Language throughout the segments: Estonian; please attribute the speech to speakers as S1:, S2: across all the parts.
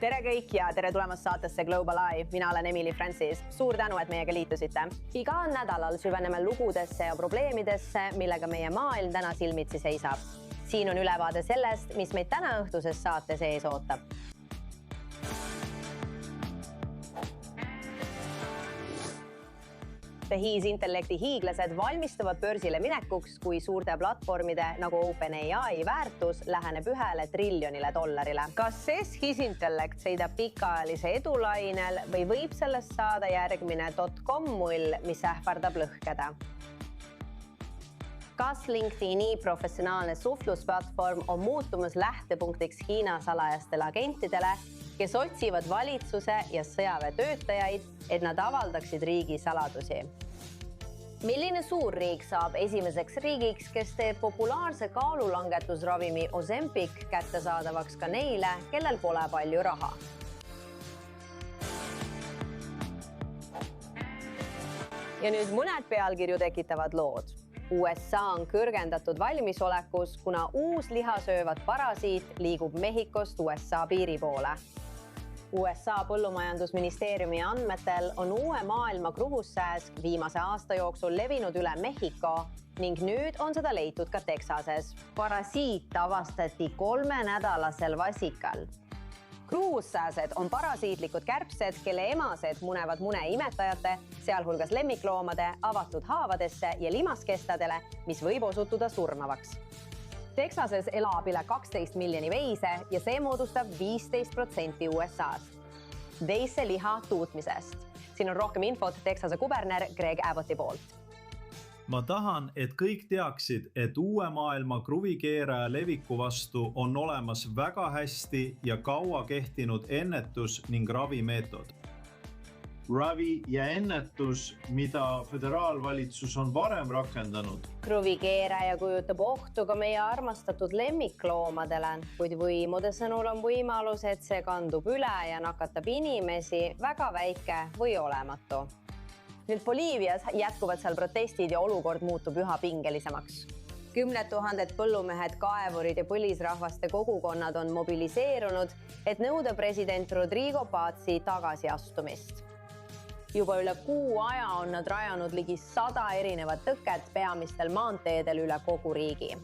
S1: Tere kõik ja tere tulemast saatesse Global Eye. Mina olen Emily Francis. Suur tänu, et meiega liitusite. Iga nädalal süveneme lugudesse ja probleemidesse, millega meie maailm täna silmitsi seisab. Siin on ülevaade sellest, mis meid täna õhtuses saates ees ootab. Tehisintellekti hiiglased valmistuvad börsile minekuks, kui suurte platvormide nagu OpenAI väärtus läheneb $1 triljonile. Kas tehisintellekt seidab pikaajalise edulainel või võib sellest saada järgmine .com-mull, mis ähvardab lõhkeda? Kas LinkedIni professionaalne suhtlusplatvorm on muutumas lähtepunktiks Hiina salajastele agentidele, kes otsivad valitsuse ja sõjaväetöötajaid, et nad avaldaksid riigi saladusi? Milline suurriik saab esimeseks riigiks, kes teeb populaarse kaalulangetusravimi Ozempic kättesaadavaks ka neile, kellel pole palju raha? Ja nüüd mõned pealkirju tekitavad lood. USA on kõrgendatud valmisolekus, kuna uus lihasöövad parasiit liigub Mehhikost USA piiri poole. USA põllumajandusministeeriumi andmetel on uue maailma kruhussääs viimase aasta jooksul levinud üle Mehhiko ning nüüd on seda leitud ka Texases. Parasiit avastati 3-nädalasel vasikal. Kruhussääsed on parasiitlikud kärbsed, kelle emased munevad mune imetajate, sealhulgas lemmikloomade, avatud haavadesse ja limaskestadele, mis võib osutuda surmavaks. Texases elab üle 12 miljoni veise ja see moodustab 15% USA's. Veise liha tuutmisest. Siin on rohkem infot Texase kuberner Greg Abbotti poolt.
S2: Ma tahan, et kõik teaksid, et uue maailma kruvikeeraja leviku vastu on olemas väga hästi ja kaua kehtinud ennetus ning ravimeetod. Ravi ja ennetus, mida föderaalvalitsus on varem rakendanud.
S1: Kruvikeeraja kujutab ohtu ka meie armastatud lemmikloomadele, kuid võimude sõnul on võimalus, et see kandub üle ja nakatab inimesi väga väike või olematu. Nüüd Boliivias jätkuvad seal protestid ja olukord muutub üha pingelisemaks. 10 000 põllumehed, kaevurid ja põlisrahvaste kogukonnad on mobiliseerunud, et nõuda president Rodrigo Pazi tagasiastumist. Juba üle kuu aja on nad rajanud ligi 100 erinevat tõket peamistel maanteedel üle kogu riigi.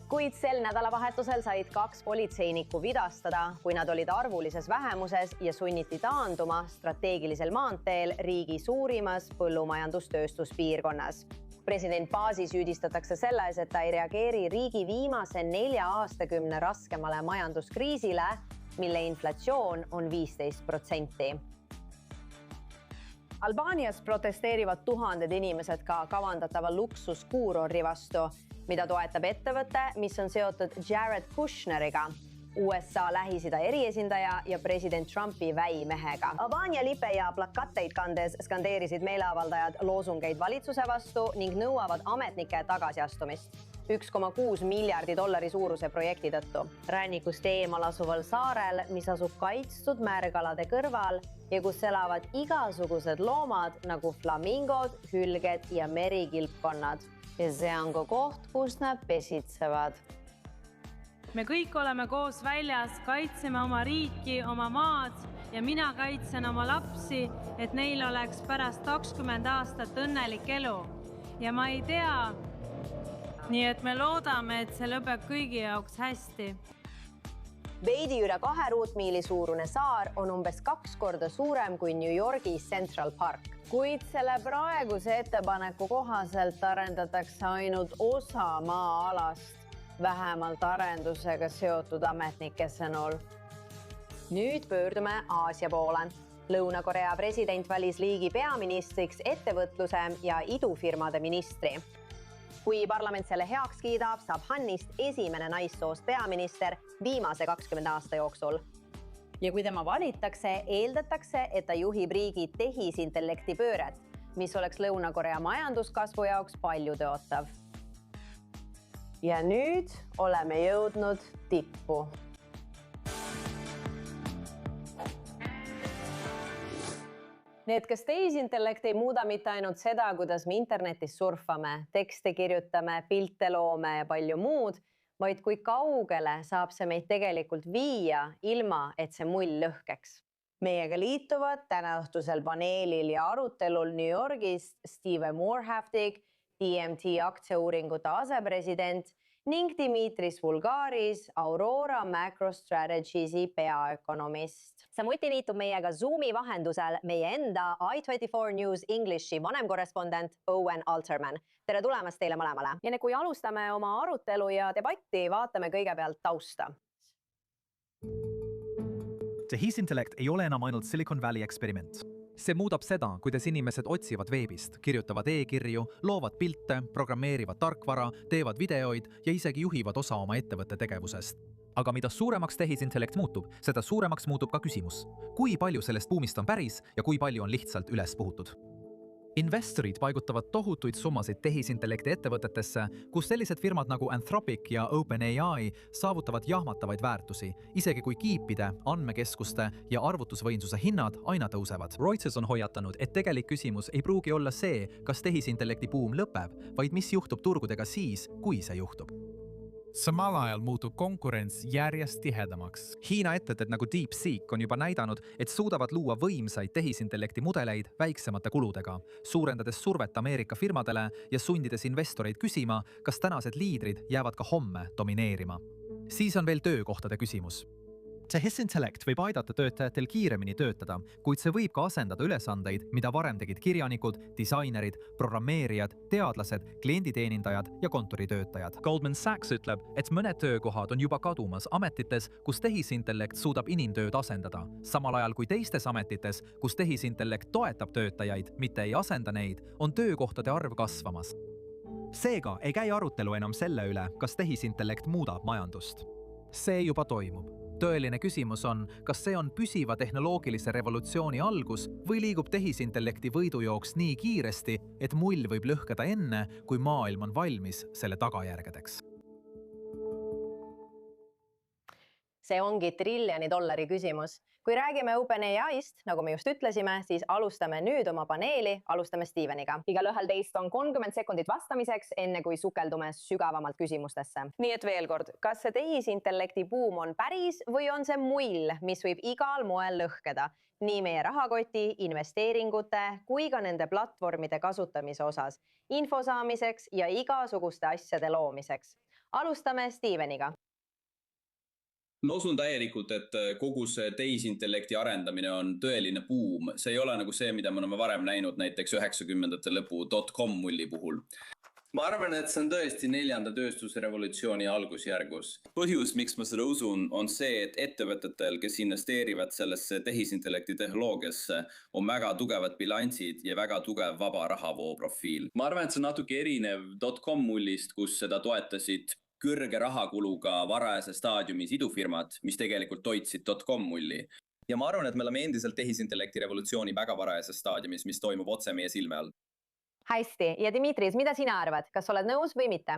S1: Kuid sel nädalavahetusel said 2 politseinikku vidastada, kui nad olid arvulises vähemuses ja sunniti taanduma strateegilisel maanteel riigi suurimas põllumajandustööstuspiirkonnas. President Pazi süüdistatakse selles, et ta ei reageeri riigi viimase 4 aastakümne raskemale majanduskriisile, mille inflatsioon on 15%. Albaanias protesteerivad tuhanded inimesed ka kavandatava luksuskuurorri vastu, mida toetab ettevõte, mis on seotud Jared Kushneriga, USA Lähis-Ida eriesindaja ja president Trumpi väimehega. Albaania lipe ja plakateid kandes skandeerisid meeleavaldajad loosungeid valitsuse vastu ning nõuavad ametnike tagasiastumist. $1,6 miljardi suuruse projekti tõttu. Rannikust eemal asuval saarel, mis asub kaitstud märgalade kõrval ja kus elavad igasugused loomad nagu flamingod, hülged ja merikilpkonnad. Ja see on ka koht, kus nad pesitsevad.
S3: Me kõik oleme koos väljas, kaitseme oma riiki, oma maad ja mina kaitsen oma lapsi, et neil oleks pärast 20 aastat õnnelik elu. Ja ma ei tea, nii et me loodame, et see lõpeb kõigi jaoks hästi.
S1: Veidi üle 2 ruutmiili suurune saar on umbes 2 korda suurem kui New Yorgi Central Park. Kuid selle praeguse ettepaneku kohaselt arendatakse ainult osa maa-alast, vähemalt arendusega seotud ametnike sõnul. Nüüd pöördume Aasia poole. Lõuna-Korea president valis liigi peaministriks ettevõtluse ja idufirmade ministri. Kui parlament selle heaks kiidab, saab Hannist esimene naissoost peaminister viimase 20 aasta jooksul. Ja kui tema valitakse, eeldatakse, et ta juhib riigi tehisintellekti pööret, mis oleks Lõuna-Korea majanduskasvu jaoks palju tõotav. Ja nüüd oleme jõudnud tippu. Need, kes tehisintellekt ei muuda mitte ainult seda, kuidas me internetis surfame, tekste kirjutame, pilte loome ja palju muud, vaid kui kaugele saab see meid tegelikult viia, ilma et see mull lõhkeks. Meiega liituvad täna õhtusel paneelil ja arutelul New Yorgis Steven Moorhaftig, DMT aktsiauuringute asepresident ning Dimitris Vulgaris, Aurora MacroStrategies'i peaökonomist. Samuti liitub meiega Zoomi vahendusel meie enda I24 News Englishi vanemkorrespondent Owen Alterman. Tere tulemast teile mõlemale. Ja kui alustame oma arutelu ja debatti, vaatame kõigepealt tausta.
S4: Tehisintellekt ei ole enam ainult Silicon Valley eksperiment. See muudab seda, kuidas inimesed otsivad veebist, kirjutavad e-kirju, loovad pilte, programmeerivad tarkvara, teevad videoid ja isegi juhivad osa oma ettevõtte tegevusest. Aga mida suuremaks tehisintellekt muutub, seda suuremaks muutub ka küsimus. Kui palju sellest buumist on päris ja kui palju on lihtsalt üles puhutud? Investorid paigutavad tohutuid summasid tehisintellekti ettevõtetesse, kus sellised firmad nagu Anthropic ja OpenAI saavutavad jahmatavaid väärtusi, isegi kui kiipide, andmekeskuste ja arvutusvõimsuse hinnad aina tõusevad. Reuters on hoiatanud, et tegelik küsimus ei pruugi olla see, kas tehisintellekti buum lõpeb, vaid mis juhtub turgudega siis, kui see juhtub.
S5: Samal ajal muutub konkurents järjest tihedamaks.
S4: Hiina ettevõtted nagu DeepSeek on juba näidanud, et suudavad luua võimsaid tehisintellekti mudeleid väiksemate kuludega, suurendades survet Ameerika firmadele ja sundides investoreid küsima, kas tänased liidrid jäävad ka homme domineerima. Siis on veel töökohtade küsimus. Tehisintellekt võib aidata töötajatel kiiremini töötada, kuid see võib ka asendada ülesandeid, mida varem tegid kirjanikud, disainerid, programmeerijad, teadlased, klienditeenindajad ja kontoritöötajad. Goldman Sachs ütleb, et mõned töökohad on juba kadumas ametites, kus tehisintellekt suudab inimtööd asendada, samal ajal kui teistes ametites, kus tehisintellekt toetab töötajaid, mitte ei asenda neid, on töökohtade arv kasvamas. Seega ei käi arutelu enam selle üle, kas tehisintellekt muudab majandust. See juba toimub. Tõeline küsimus on, kas see on püsiva tehnoloogilise revolutsiooni algus või liigub tehisintellekti võidujooks nii kiiresti, et mull võib lõhkeda enne, kui maailm on valmis selle tagajärgedeks.
S1: See ongi $1 trillioni küsimus. Kui räägime OpenAI'st, nagu me just ütlesime, siis alustame nüüd oma paneeli, alustame Steveniga. Igalühel teist on 30 sekundit vastamiseks, enne kui sukeldume sügavamalt küsimustesse. Nii et veel kord, kas see tehisintellekti buum on päris või on see mull, mis võib igal moel lõhkeda? Nii meie rahakoti, investeeringute kui ka nende platvormide kasutamise osas, info saamiseks ja igasuguste asjade loomiseks. Alustame Steveniga.
S6: Ma usun täielikult, et kogu see tehisintellekti arendamine on tõeline buum. See ei ole nagu see, mida me oleme varem näinud näiteks 90ndate lõpu .com mulli puhul. Ma arvan, et see on tõesti 4. tööstusrevolutsiooni algusjärgus. Põhjus, miks ma seda usun, on see, et ettevõtetel, kes investeerivad sellesse tehisintellekti tehnoloogiasse, on väga tugevad bilansid ja väga tugev vaba rahavoo profiil. Ma arvan, et see on natuke erinev .com mullist, kus seda toetasid kõrge rahakuluga varajase staadiumi sidufirmad, mis tegelikult toitsid .com mulli. Ja ma arvan, et me oleme endiselt tehisintellekti revolutsiooni väga varajases staadiumis, mis toimub otse meie silme all.
S1: Hästi, ja Dimitris, mida sina arvad? Kas oled nõus või mitte?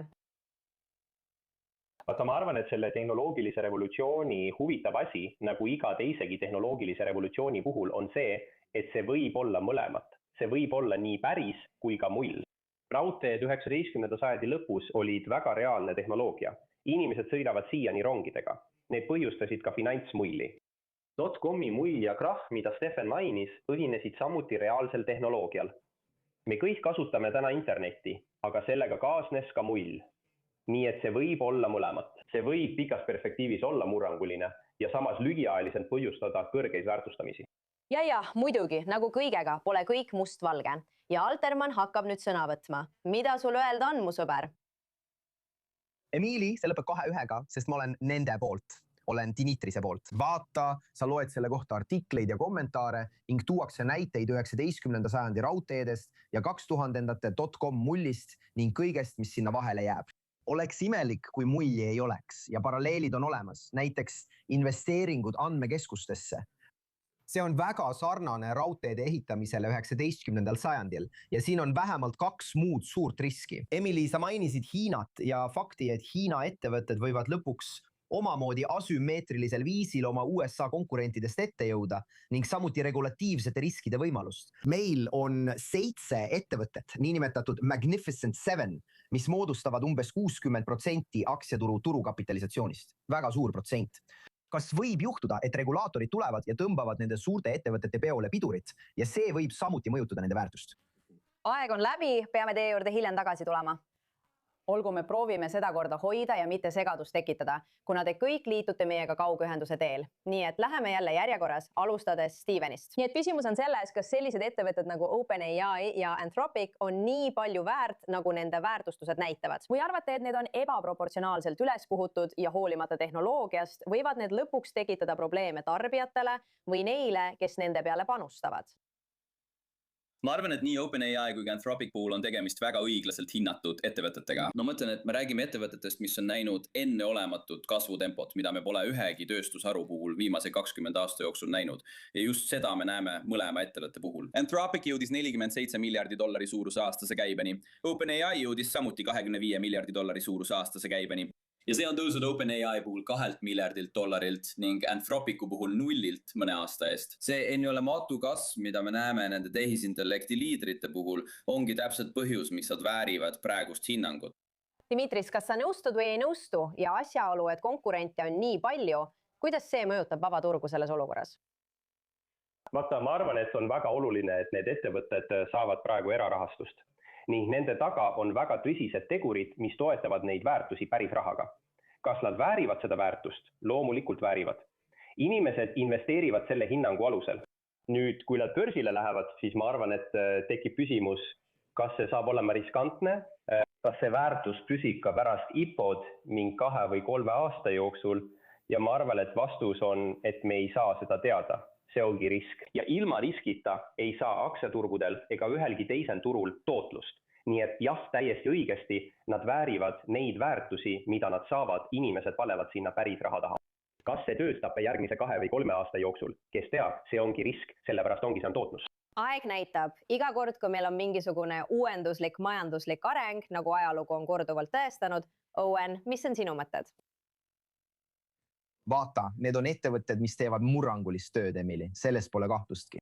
S7: Ma arvan, et selle tehnoloogilise revolutsiooni huvitav asi, nagu iga teisegi tehnoloogilise revolutsiooni puhul, on see, et see võib olla mõlemat. See võib olla nii päris kui ka mull. Raudteed 19. sajandi lõpus olid väga reaalne tehnoloogia. Inimesed sõidavad siiani rongidega. Need põhjustasid ka finantsmulli. .comi mull ja krahh, mida Stefan mainis, põhinesid samuti reaalsel tehnoloogial. Me kõik kasutame täna internetti, aga sellega kaasnes ka mull. Nii et see võib olla mõlemat. See võib pikas perspektiivis olla murranguline ja samas lühiajaliselt põhjustada kõrgeid väärtustamisi.
S1: Ja, muidugi, nagu kõigega, pole kõik mustvalge. Ja Alterman hakkab nüüd sõna võtma. Mida sul öelda on, mu sõber?
S8: Emiili, see lõpeb 2-1-ga, sest ma olen nende poolt. Olen Dimitrise poolt. Vaata, sa loed selle kohta artikleid ja kommentaare ning tuuakse näiteid 19. sajandi raudteedest ja 2000ndate .com mullist ning kõigest, mis sinna vahele jääb. Oleks imelik, kui mulli ei oleks ja paralleelid on olemas, näiteks investeeringud andmekeskustesse. See on väga sarnane raudteede ehitamisele 19. sajandil ja siin on vähemalt 2 muud suurt riski. Emily, sa mainisid Hiinat ja fakti, et Hiina ettevõtted võivad lõpuks omamoodi asümmeetrilisel viisil oma USA konkurentidest ette jõuda ning samuti regulatiivsete riskide võimalust. Meil on 7 ettevõtet, niinimetatud Magnificent 7, mis moodustavad umbes 60% aktsiaturu turukapitalisatsioonist. Väga suur protsent. Kas võib juhtuda, et regulaatorid tulevad ja tõmbavad nende suurte ettevõtete peole pidurit ja see võib samuti mõjutada nende väärtust?
S9: Aeg on läbi, peame teie juurde hiljem tagasi tulema. Olgu me proovime seda korda hoida ja mitte segadust tekitada, kuna te kõik liitute meiega kaugühenduse teel. Nii et läheme jälle järjekorras, alustades Stevenist. Nii et küsimus on selles, kas sellised ettevõtted nagu OpenAI ja Anthropic on nii palju väärt, nagu nende väärtustused näitavad. Või arvate, et need on ebaproportsionaalselt üles puhutud ja hoolimata tehnoloogiast võivad need lõpuks tekitada probleeme tarbijatele või neile, kes nende peale panustavad?
S6: Ma arvan, et nii OpenAI kui ka Anthropic puhul on tegemist väga õiglaselt hinnatud ettevõtetega. No mõtlen, et me räägime ettevõtetest, mis on näinud enneolematut kasvutempot, mida me pole ühegi tööstusharu puhul viimase 20 aasta jooksul näinud. Ja just seda me näeme mõlema ettevõtte puhul. Anthropic jõudis $47 miljardi suuruse aastase käibeni. OpenAI jõudis samuti $25 miljardi suuruse aastase käibeni. Ja see on tõusnud OpenAI puhul $2 miljardilt ning Anthropicu puhul $0 mõne aasta eest. See enneolematu kasv, mida me näeme nende tehisintellekti liidrite puhul, ongi täpselt põhjus, miks nad väärivad praegust hinnangut.
S9: Dimitris, kas sa nõustud või ei nõustu ja asjaolu, et konkurente on nii palju, kuidas see mõjutab vaba turgu selles olukorras?
S7: Vaata, ma arvan, et on väga oluline, et need ettevõtted saavad praegu erarahastust. Ning nende taga on väga tõsised tegurid, mis toetavad neid väärtusi päris rahaga. Kas nad väärivad seda väärtust? Loomulikult väärivad. Inimesed investeerivad selle hinnangu alusel. Nüüd, kui nad börsile lähevad, siis ma arvan, et tekib küsimus, kas see saab olema riskantne, kas see väärtus püsib ka pärast IPO-d ning 2 või 3 aasta jooksul ja ma arvan, et vastus on, et me ei saa seda teada. See ongi risk. Ja ilma riskita ei saa aktsiaturgudel ega ühelgi teisel turul tootlust. Nii et jah, täiesti õigesti, nad väärivad neid väärtusi, mida nad saavad, inimesed panevad sinna päris raha taha. Kas see töötab järgmise 2 või 3 aasta jooksul? Kes teab, see ongi risk, sellepärast ongi see on tootlus.
S1: Aeg näitab, iga kord, kui meil on mingisugune uuenduslik majanduslik areng, nagu ajalugu on korduvalt tõestanud, Owen, mis on sinu mõtted?
S8: Vaata, need on ettevõtted, mis teevad murrangulist tööd, Emily. Sellest pole kahtlustki.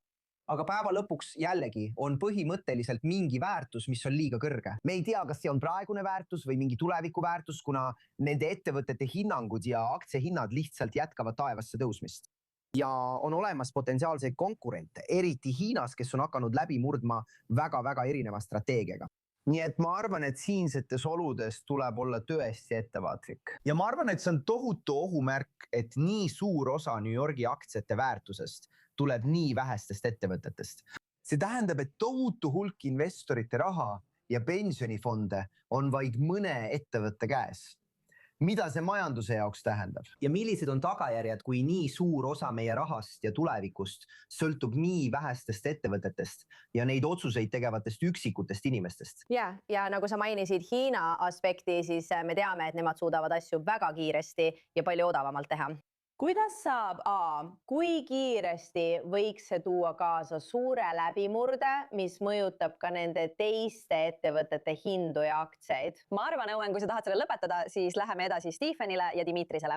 S8: Aga päeva lõpuks jällegi on põhimõtteliselt mingi väärtus, mis on liiga kõrge. Me ei tea, kas see on praegune väärtus või mingi tuleviku väärtus, kuna nende ettevõtete hinnangud ja aktsiahinnad lihtsalt jätkavad taevasse tõusmist. Ja on olemas potentsiaalseid konkurente, eriti Hiinas, kes on hakanud läbi murdma väga-väga erineva strateegiaga. Nii et ma arvan, et siinsetes oludes tuleb olla tõesti ettevaatlik. Ja ma arvan, et see on tohutu ohumärk, et nii suur osa New Yorgi aktsiate väärtusest tuleb nii vähestest ettevõtetest. See tähendab, et tohutu hulk investorite raha ja pensionifonde on vaid mõne ettevõtte käes. Mida see majanduse jaoks tähendab? Ja millised on tagajärjed, kui nii suur osa meie rahast ja tulevikust sõltub nii vähestest ettevõtetest ja neid otsuseid tegevatest üksikutest inimestest?
S1: Ja nagu sa mainisid Hiina aspekti, siis me teame, et nemad suudavad asju väga kiiresti ja palju odavamalt teha. Kuidas saab kui kiiresti võiks see tuua kaasa suure läbimurde, mis mõjutab ka nende teiste ettevõtete hindu ja aktsiaid?
S9: Ma arvan, Owen, kui sa tahad selle lõpetada, siis läheme edasi Stefanile ja Dimitrisele.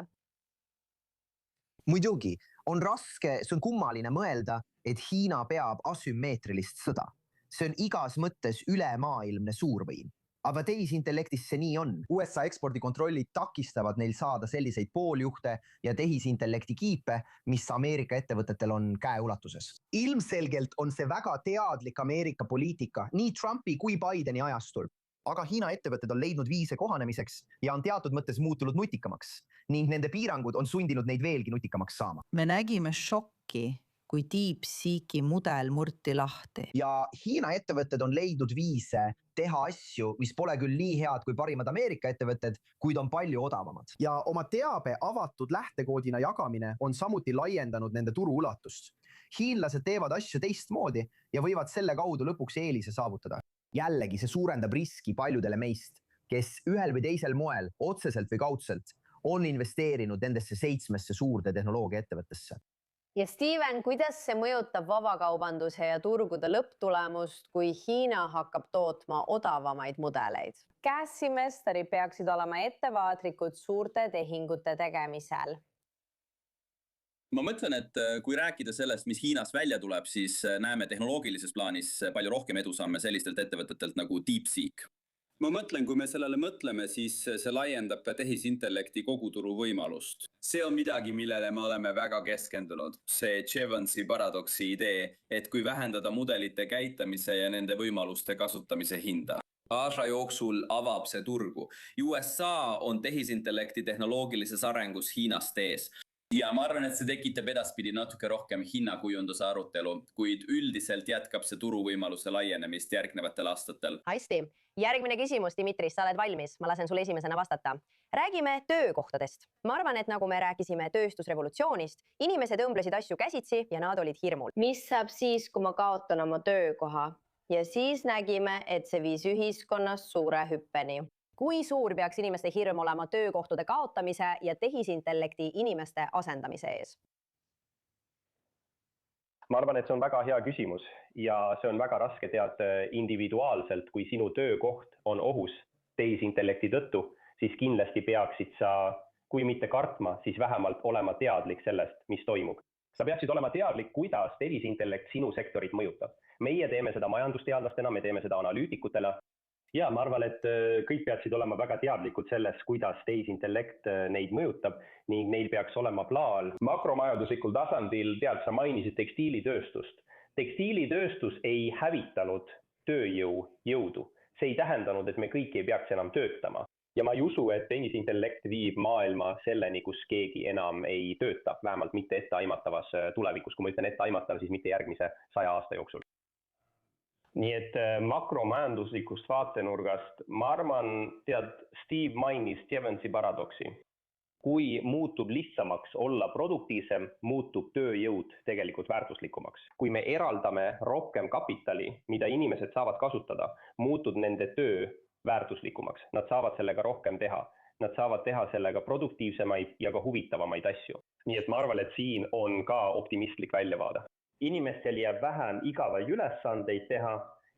S8: Muidugi, on raske, see on kummaline mõelda, et Hiina peab asümmeetrilist sõda. See on igas mõttes ülemaailmne suurvõim. Aga tehisintellektis see nii on. USA ekspordikontrollid takistavad neil saada selliseid pooljuhte ja tehisintellekti kiipe, mis Ameerika ettevõtetel on käeulatuses. Ilmselgelt on see väga teadlik Ameerika poliitika nii Trumpi kui Bideni ajastul. Aga Hiina ettevõtted on leidnud viise kohanemiseks ja on teatud mõttes muutunud nutikamaks ning nende piirangud on sundinud neid veelgi nutikamaks saama.
S10: Me nägime šokki, kui DeepSeeki mudel murti lahti.
S8: Ja Hiina ettevõtted on leidnud viise teha asju, mis pole küll nii head kui parimad Ameerika ettevõtted, kuid on palju odavamad. Ja oma teabe avatud lähtekoodina jagamine on samuti laiendanud nende turu ulatust. Hiinlased teevad asju teistmoodi ja võivad selle kaudu lõpuks eelise saavutada. Jällegi see suurendab riski paljudele meist, kes ühel või teisel moel, otseselt või kaudselt, on investeerinud nendesse 7 suurde tehnoloogia ettevõttesse.
S1: ja Steven, kuidas see mõjutab vabakaubanduse ja turgude lõpptulemust, kui Hiina hakkab tootma odavamaid mudeleid? Käes-investorid peaksid olema ettevaatlikud suurte tehingute tegemisel.
S6: Ma mõtlen, et kui rääkida sellest, mis Hiinas välja tuleb, siis näeme tehnoloogilises plaanis palju rohkem edusamme sellistelt ettevõtetelt nagu DeepSeek. Ma mõtlen, kui me sellele mõtleme, siis see laiendab tehisintellekti koguturu võimalust. See on midagi, millele me oleme väga keskendunud. See Jevonsi paradoksi idee, et kui vähendada mudelite käitamise ja nende võimaluste kasutamise hinda. Aasta jooksul avab see turgu. USA on tehisintellekti tehnoloogilises arengus Hiinast ees. Ja ma arvan, et see tekitab edaspidi natuke rohkem hinnakujunduse arutelu, kuid üldiselt jätkab see turuvõimaluse laienemist järgnevatel aastatel.
S9: Hästi. Järgmine küsimus, Dimitris, sa oled valmis. Ma lasen sulle esimesena vastata. Räägime töökohtadest. Ma arvan, et nagu me rääkisime tööstusrevolutsioonist, inimesed õmblesid asju käsitsi ja nad olid hirmul.
S1: Mis saab siis, kui ma kaotan oma töökoha? Ja siis nägime, et see viis ühiskonnas suure hüppeni.
S9: Kui suur peaks inimeste hirm olema töökohtade kaotamise ja tehisintellekti inimeste asendamise ees?
S7: Ma arvan, et see on väga hea küsimus ja see on väga raske teada individuaalselt, kui sinu töökoht on ohus tehisintellekti tõttu, siis kindlasti peaksid sa, kui mitte kartma, siis vähemalt olema teadlik sellest, mis toimub. Sa peaksid olema teadlik, kuidas tehisintellekt sinu sektorit mõjutab. Meie teeme seda majandusteadlastena, me teeme seda analüütikutena. Ja ma arvan, et kõik peaksid olema väga teadlikud sellest, kuidas tehisintellekt neid mõjutab ning neil peaks olema plaan. Makromajanduslikul tasandil tead, sa mainisid tekstiilitööstust. Tekstiilitööstus ei hävitanud tööjõudu. See ei tähendanud, et me kõik ei peaks enam töötama. Ja ma ei usu, et tehisintellekt viib maailma selleni, kus keegi enam ei tööta, vähemalt mitte etteaimatavas tulevikus. Kui ma ütlen etteaimatav, siis mitte järgmise 100 aasta jooksul. Nii et makromajanduslikust vaatenurgast, ma arvan, tead, Steve mainis Jevonsi paradoksi. Kui muutub lihtsamaks olla produktiivsem, muutub tööjõud tegelikult väärtuslikumaks. Kui me eraldame rohkem kapitali, mida inimesed saavad kasutada, muutub nende töö väärtuslikumaks. Nad saavad sellega rohkem teha. Nad saavad teha sellega produktiivsemaid ja ka huvitavamaid asju. Nii et ma arvan, et siin on ka optimistlik väljavaade. Inimestel jääb vähem igavaid ülesandeid teha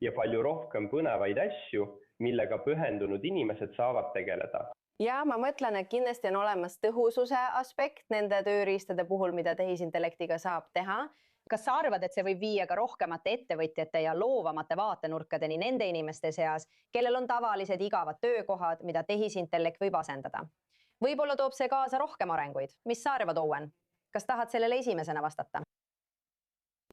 S7: ja palju rohkem põnevaid asju, millega pühendunud inimesed saavad tegeleda.
S1: Ja ma mõtlen, et kindlasti on olemas tõhususe aspekt nende tööriistade puhul, mida tehisintellektiga saab teha.
S9: Kas sa arvad, et see võib viia ka rohkemate ettevõtjate ja loovamate vaatenurkadeni nende inimeste seas, kellel on tavalised igavad töökohad, mida tehisintellekt võib asendada? Võib-olla toob see kaasa rohkem arenguid. Mis sa arvad, Owen? Kas tahad sellele esimesena vastata?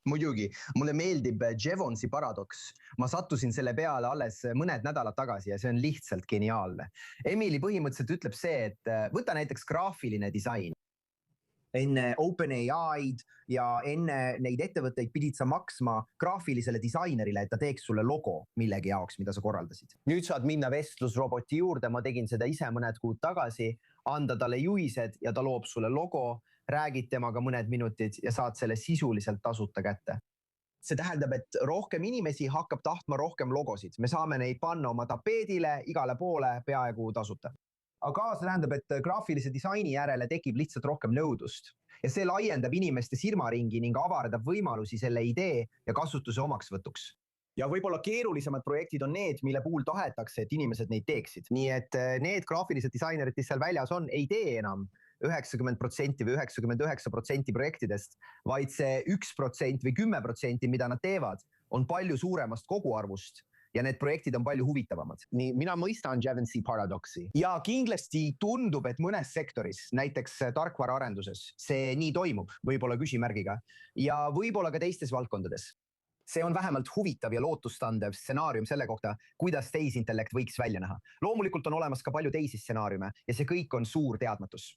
S8: Muidugi, mulle meeldib Jevonsi paradoks. Ma sattusin selle peale alles mõned nädalad tagasi ja see on lihtsalt geniaalne. Emily põhimõtteliselt ütleb see, et võta näiteks graafiline disain. Enne OpenAI'd ja enne neid ettevõtteid pidid sa maksma graafilisele disainerile, et ta teeks sulle logo millegi jaoks, mida sa korraldasid. Nüüd saad minna vestlusroboti juurde, ma tegin seda ise mõned kuud tagasi, anda talle juhised ja ta loob sulle logo, räägid temaga mõned minutid ja saad selle sisuliselt tasuta kätte. See tähendab, et rohkem inimesi hakkab tahtma rohkem logosid. Me saame neid panna oma tapeedile igale poole peaaegu tasuta. Aga see tähendab, et graafilise disaini järele tekib lihtsalt rohkem nõudlust. Ja see laiendab inimeste silmaringi ning avardab võimalusi selle idee ja kasutuse omaksvõtuks. Ja võib-olla keerulisemad projektid on need, mille puhul tahetakse, et inimesed neid teeksid. Nii et need graafilised disainerid, kes seal väljas on, ei tee enam 90% või 99% projektidest, vaid see 1% või 10%, mida nad teevad, on palju suuremast koguarvust ja need projektid on palju huvitavamad. Nii, mina mõistan Jevonsi paradoksi. Ja kindlasti tundub, et mõnes sektoris, näiteks tarkvaraarenduses, see nii toimub, võib-olla küsimärgiga, ja võib-olla ka teistes valdkondades. See on vähemalt huvitav ja lootustandev stsenaarium selle kohta, kuidas tehisintellekt võiks välja näha. Loomulikult on olemas ka palju teisi stsenaariume ja see kõik on suur teadmatus.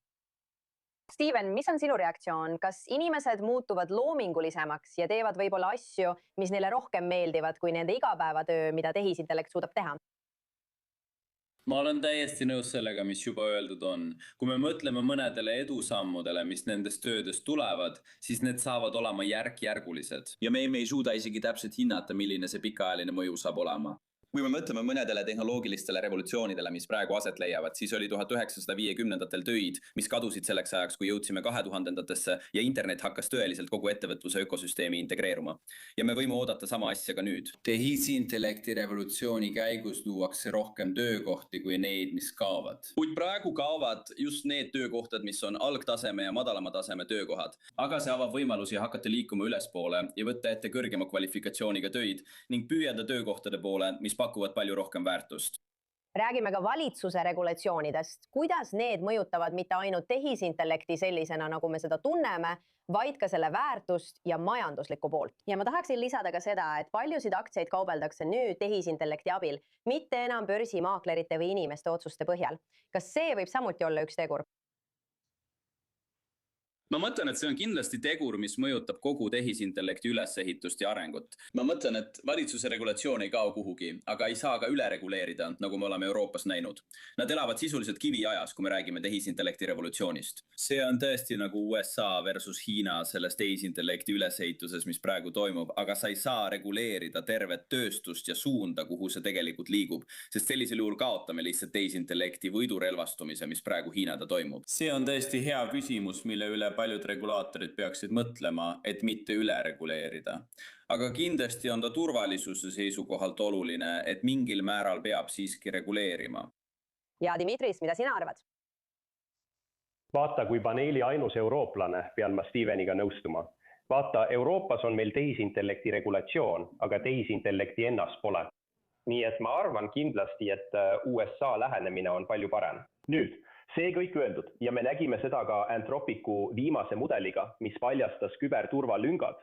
S9: Steven, mis on sinu reaktsioon? Kas inimesed muutuvad loomingulisemaks ja teevad võib-olla asju, mis neile rohkem meeldivad kui nende igapäevatöö, mida tehisintellekt suudab teha?
S6: Ma olen täiesti nõus sellega, mis juba öeldud on. Kui me mõtleme mõnedele edusammudele, mis nendest töödest tulevad, siis need saavad olema järk-järgulised. Ja me ei suuda isegi täpselt hinnata, milline see pikaajaline mõju saab olema. Kui me mõtleme mõnedele tehnoloogilistele revolutsioonidele, mis praegu aset leiavad, siis oli 1950-ndatel töid, mis kadusid selleks ajaks, kui jõudsime 2000-ndatesse ja internet hakkas tõeliselt kogu ettevõtluse ökosüsteemi integreeruma. Ja me võime oodata sama asja ka nüüd.
S11: Tehisintellekti revolutsiooni käigus luuakse rohkem töökohti kui neid, mis kaovad.
S6: Kuid praegu kaovad just need töökohtad, mis on algtaseme ja madalama taseme töökohad. Aga see avab võimalusi hakata liikuma ülespoole ja võtta ette kõrgema kvalifikatsiooniga töid ning püüelda töökohtade poole, mis pakuvad palju rohkem väärtust.
S9: Räägime ka valitsuse regulatsioonidest, kuidas need mõjutavad mitte ainult tehisintellekti sellisena, nagu me seda tunneme, vaid ka selle väärtust ja majanduslikku poolt. Ja ma tahaksin lisada ka seda, et paljusid aktsiaid kaubeldakse nüüd tehisintellekti abil, mitte enam börsimaaklerite või inimeste otsuste põhjal. Kas see võib samuti olla üks tegur?
S6: Ma mõtlen, et see on kindlasti tegur, mis mõjutab kogu tehisintellekti ülesehitust ja arengut. Ma mõtlen, et valitsuse regulatsioon ei kao kuhugi, aga ei saa ka üle reguleerida, nagu me oleme Euroopas näinud. Nad elavad sisuliselt kiviajas, kui me räägime tehisintellekti revolutsioonist. See on tõesti nagu USA versus Hiina selles tehisintellekti ülesehituses, mis praegu toimub, aga sa ei saa reguleerida tervet tööstust ja suunda, kuhu see tegelikult liigub, sest sellisel juhul kaotame lihtsalt tehisintellekti võidurelvastumise, mis praegu Hiinada toimub. See on tõesti hea küsimus, mille üle paljud regulaatorid peaksid mõtlema, et mitte üle reguleerida. Aga kindlasti on ta turvalisuse seisukohalt oluline, et mingil määral peab siiski reguleerima.
S9: Ja Dimitris, mida sina arvad?
S7: Vaata, kui paneeli ainus eurooplane pean ma Steveniga nõustuma. Vaata, Euroopas on meil tehisintellekti regulatsioon, aga tehisintellekti ennast pole. Nii et ma arvan kindlasti, et USA lähenemine on palju parem. Nüüd, see kõik öeldud ja me nägime seda ka Anthropicu viimase mudeliga, mis paljastas küberturvalüngad,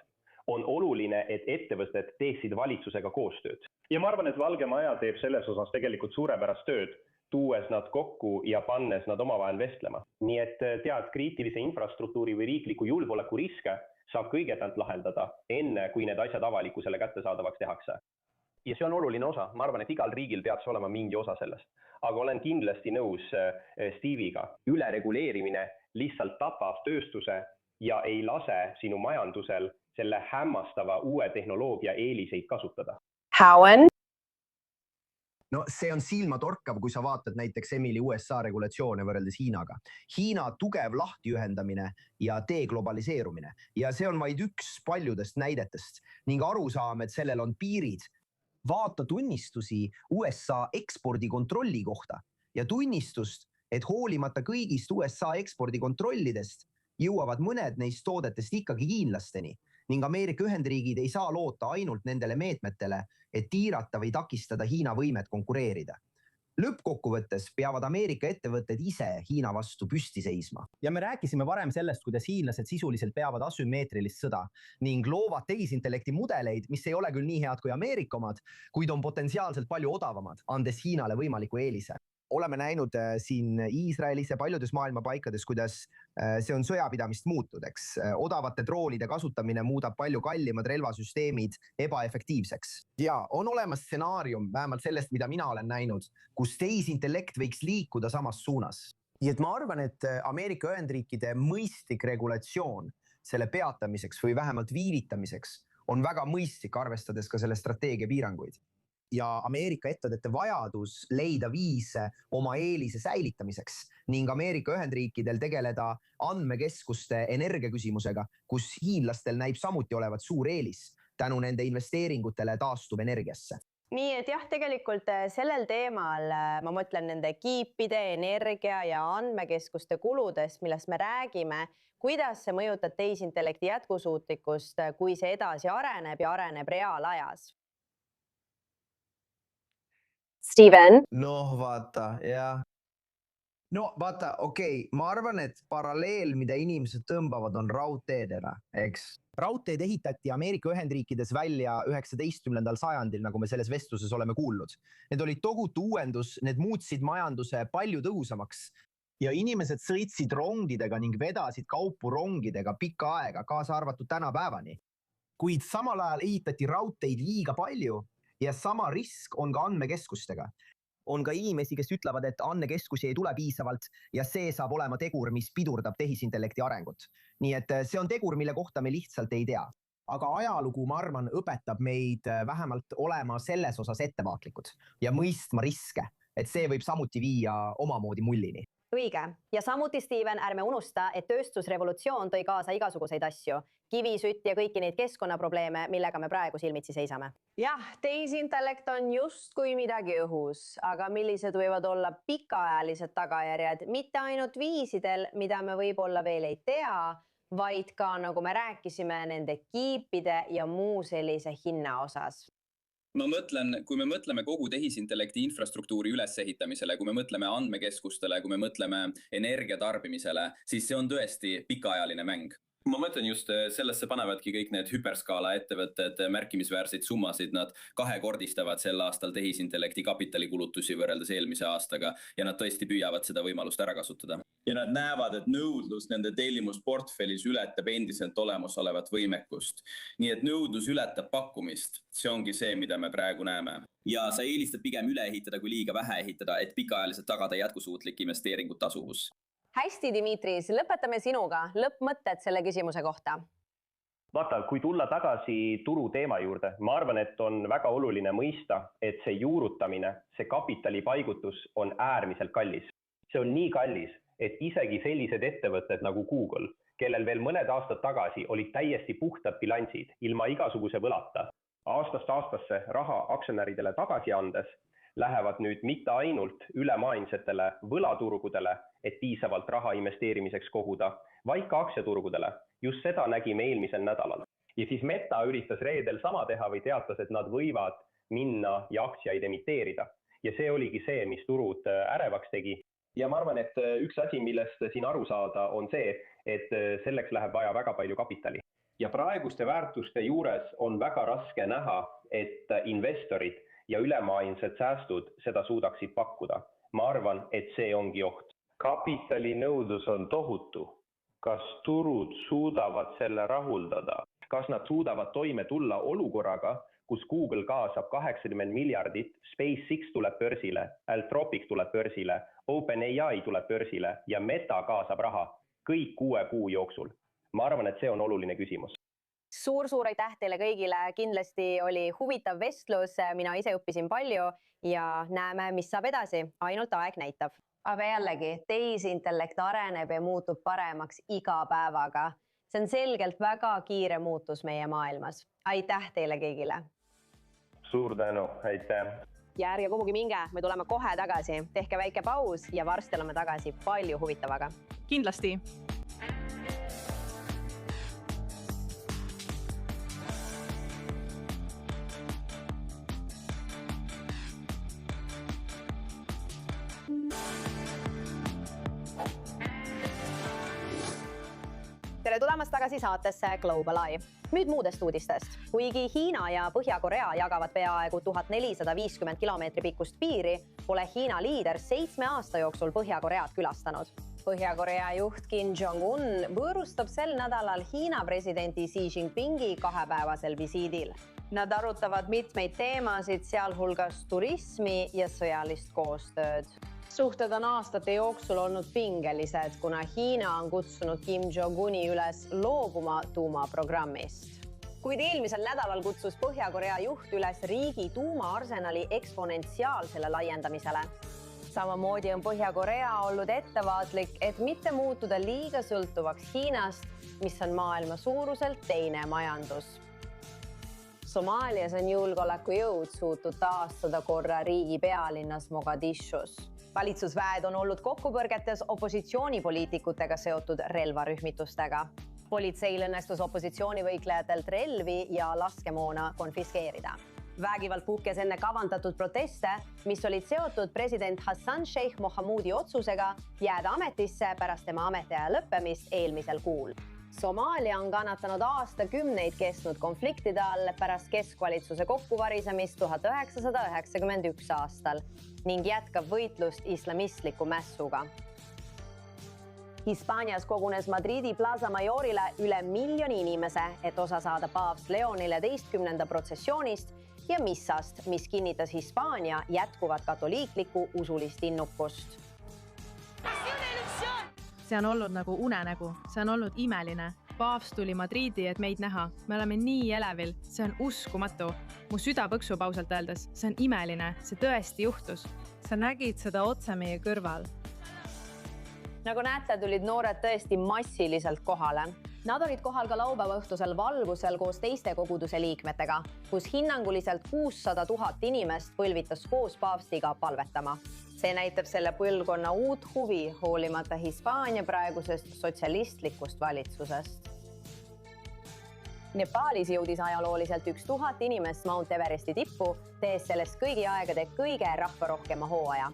S7: on oluline, et ettevõtted teeksid valitsusega koostööd. Ja ma arvan, et Valge Maja teeb selles osas tegelikult suurepärast tööd, tuues nad kokku ja pannes nad omavahel vestlema. Nii et tead, kriitilise infrastruktuuri või riikliku julgeoleku riske saab kõigepealt lahendada, enne kui need asjad avalikkusele kättesaadavaks tehakse. Ja see on oluline osa. Ma arvan, et igal riigil peaks olema mingi osa sellest. Aga olen kindlasti nõus Steve'iga. Ülereguleerimine lihtsalt tapab tööstuse ja ei lase sinu majandusel selle hämmastava uue tehnoloogia eeliseid kasutada.
S9: Howen?
S8: No see on silmatorkav, kui sa vaatad näiteks Emily USA regulatsioone võrreldes Hiinaga. Hiina tugev lahtiühendamine ja deglobaliseerumine. Ja see on vaid üks paljudest näidetest ning arusaam, et sellel on piirid. Vaata tunnistusi USA ekspordikontrolli kohta ja tunnistust, et hoolimata kõigist USA ekspordikontrollidest jõuavad mõned neist toodetest ikkagi hiinlasteni ning Ameerika Ühendriigid ei saa loota ainult nendele meetmetele, et tiirata või takistada Hiina võimet konkureerida. Lõppkokkuvõttes peavad Ameerika ettevõtted ise Hiina vastu püsti seisma. Ja me rääkisime varem sellest, kuidas hiinlased sisuliselt peavad asümmeetrilist sõda ning loovad tehisintellekti mudeleid, mis ei ole küll nii head kui Ameerika omad, kuid on potentsiaalselt palju odavamad, andes Hiinale võimaliku eelise. Oleme näinud siin Iisraelis ja paljudes maailma paikades, kuidas see on sõjapidamist muutud, eks. Odavate droonide kasutamine muudab palju kallimad relvasüsteemid ebaefektiivseks. Ja on olemas stsenaarium, vähemalt sellest, mida mina olen näinud, kus tehisintellekt võiks liikuda samas suunas. Ja et ma arvan, et Ameerika Ühendriikide mõistlik regulatsioon selle peatamiseks või vähemalt viivitamiseks on väga mõistlik, arvestades ka selle strateegia piiranguid. Ja Ameerika ettevõtete vajadus leida viise oma eelise säilitamiseks ning Ameerika Ühendriikidel tegeleda andmekeskuste energiaküsimusega, kus hiinlastel näib samuti olevat suur eelis tänu nende investeeringutele taastuv energiasse.
S9: Nii et jah, tegelikult sellel teemal ma mõtlen nende kiipide, energia ja andmekeskuste kuludest, millest me räägime, kuidas see mõjutab tehisintellekti jätkusuutlikkust, kui see edasi areneb ja areneb reaalajas. Steven?
S8: No vaata, jah. No vaata, okei, ma arvan, et paralleel, mida inimesed tõmbavad, on raudteedena, eks. Raudteed ehitati Ameerika Ühendriikides välja 19. sajandil, nagu me selles vestluses oleme kuulnud. Need olid tohutu uuendus, need muutsid majanduse palju tõhusamaks. Ja inimesed sõitsid rongidega ning vedasid kaupu rongidega pikka aega, kaasa arvatud tänapäevani. Kuid samal ajal ehitati raudteid liiga palju ja sama risk on ka andmekeskustega. On ka inimesi, kes ütlevad, et andmekeskusi ei tule piisavalt ja see saab olema tegur, mis pidurdab tehisintellekti arengut. Nii et see on tegur, mille kohta me lihtsalt ei tea. aga ajalugu, ma arvan, õpetab meid vähemalt olema selles osas ettevaatlikud ja mõistma riske, et see võib samuti viia omamoodi mullini.
S9: Õige. Ja samuti, Steven, ärme unusta, et tööstusrevolutsioon tõi kaasa igasuguseid asju. Kivisütt ja kõiki neid keskkonnaprobleeme, millega me praegu silmitsi seisame.
S1: Jah, tehisintellekt on justkui midagi õhus, aga millised võivad olla pikaajalised tagajärjed mitte ainult viisidel, mida me võib-olla veel ei tea, vaid ka, nagu me rääkisime, nende kiipide ja muu sellise hinna osas.
S6: Ma mõtlen, kui me mõtleme kogu tehisintellekti infrastruktuuri ülesehitamisele, kui me mõtleme andmekeskustele, kui me mõtleme energiatarbimisele, siis see on tõesti pikaajaline mäng. Ma mõtlen just sellesse panevadki kõik need hüperskaala ettevõtted märkimisväärseid summasid, nad kahekordistavad sel aastal tehisintellekti kapitalikulutusi võrreldes eelmise aastaga ja nad tõesti püüavad seda võimalust ära kasutada. Ja nad näevad, et nõudlus nende tellimusportfellis ületab endiselt olemasolevat võimekust. Nii et nõudlus ületab pakkumist, see ongi see, mida me praegu näeme. Ja sa eelistad pigem üle ehitada kui liiga vähe ehitada, et pikaajaliselt tagada jätkusuutlik investeeringut tasuvus.
S9: Hästi, Dimitris, lõpetame sinuga. Lõppmõtted selle küsimuse kohta.
S7: Vaata, kui tulla tagasi turu teema juurde, ma arvan, et on väga oluline mõista, et see juurutamine, see kapitalipaigutus on äärmiselt kallis. See on nii kallis, et isegi sellised ettevõtted nagu Google, kellel veel mõned aastad tagasi olid täiesti puhtad bilansid, ilma igasuguse võlata, aastast aastasse raha aktsionäridele tagasi andes, lähevad nüüd mitte ainult ülemaailmsetele võlaturgudele, et piisavalt raha investeerimiseks koguda, vaid ka aktsiaturgudele. Just seda nägime eelmisel nädalal. Ja siis Meta üritas reedel sama teha või teatas, et nad võivad minna ja aktsiaid emiteerida. Ja see oligi see, mis turud ärevaks tegi. Ja ma arvan, et üks asi, millest siin aru saada, on see, et selleks läheb vaja väga palju kapitali. Ja praeguste väärtuste juures on väga raske näha, et investorid ja ülemaailmsed säästud seda suudaksid pakkuda. Ma arvan, et see ongi oht. Kapitalinõudlus on tohutu. Kas turud suudavad selle rahuldada? Kas nad suudavad toime tulla olukorraga, kus Google kaasab 80 miljardit, SpaceX tuleb börsile, Anthropic tuleb börsile, OpenAI tuleb börsile ja Meta kaasab raha kõik 6 kuu jooksul? Ma arvan, et see on oluline küsimus.
S9: Suur aitäh teile kõigile, kindlasti oli huvitav vestlus, mina ise õppisin palju ja näeme, mis saab edasi, ainult aeg näitab. Aga jällegi, tehisintellekt areneb ja muutub paremaks iga päevaga. See on selgelt väga kiire muutus meie maailmas. Aitäh teile kõigile.
S7: Suur tänu, aitäh.
S9: Ja ärge kuhugi minge, me tuleme kohe tagasi. Tehke väike paus ja varsti oleme tagasi palju huvitavaga.
S12: Kindlasti.
S9: Tere tulemast tagasi saatesse Global Eye. Nüüd muudest uudistest. Kuigi Hiina ja Põhja-Korea jagavad peaaegu 1450 kilomeetri pikkust piiri, pole Hiina liider 7 aasta jooksul Põhja-Koread külastanud. Põhja-Korea juht Kim Jong-un võõrustab sel nädalal Hiina presidenti Xi Jinpingi 2-päevasel visiidil. Nad arutavad mitmeid teemasid, sealhulgas turismi ja sõjalist koostööd. Suhted on aastate jooksul olnud pingelised, kuna Hiina on kutsunud Kim Jong-uni üles loobuma tuumaprogrammist. Kuid eelmisel nädalal kutsus Põhja-Korea juht üles riigi tuumaarsenali eksponentsiaalsele laiendamisele. Samamoodi on Põhja-Korea olnud ettevaatlik, et mitte muutuda liiga sõltuvaks Hiinast, mis on maailma suuruselt teine majandus. Somaalias on julgeolekujõud suutnud taastada korra riigi pealinnas Mogadishus. Valitsusväed on olnud kokkupõrgetes opositsioonipoliitikutega seotud relvarühmitustega. Politseil õnnestus opositsioonivõiklejatelt relvi ja laskemoona konfiskeerida. Vägivald puhkes enne kavandatud proteste, mis olid seotud president Hassan Sheikh Mohamudi otsusega jääda ametisse pärast tema ametiaja lõppemist eelmisel kuul. Somaalia on kannatanud aastakümneid kestnud konfliktide all pärast keskvalitsuse kokkuvarisemist 1991 aastal ning jätkab võitlust islamistliku mässuga. Hispaanias kogunes Madridi Plaza Majorile üle 1 miljoni inimese, et osa saada paavst Leon 14. protsessioonist ja missast, mis kinnitas Hispaania jätkuvat katoliiklikku usulist innukust.
S12: See on olnud nagu unenägu, see on olnud imeline.
S3: paavst tuli Madridi, et meid näha. Me oleme nii elevil, see on uskumatu. Mu süda põksub ausalt öeldes, see on imeline, see tõesti juhtus. Sa nägid seda otse meie kõrval.
S9: Nagu näete, tulid noored tõesti massiliselt kohale. Nad olid kohal ka laupäeva õhtusel valgusel koos teiste koguduse liikmetega, kus hinnanguliselt 600 000 inimest põlvitas koos paavstiga palvetama. See näitab selle põlvkonna uut huvi hoolimata Hispaania praegusest sotsialistlikust valitsusest. Nepaalis jõudis ajalooliselt 1000 inimest Mount Everesti tippu, tees sellest kõigi aegade kõige rahvarohkema hooaja.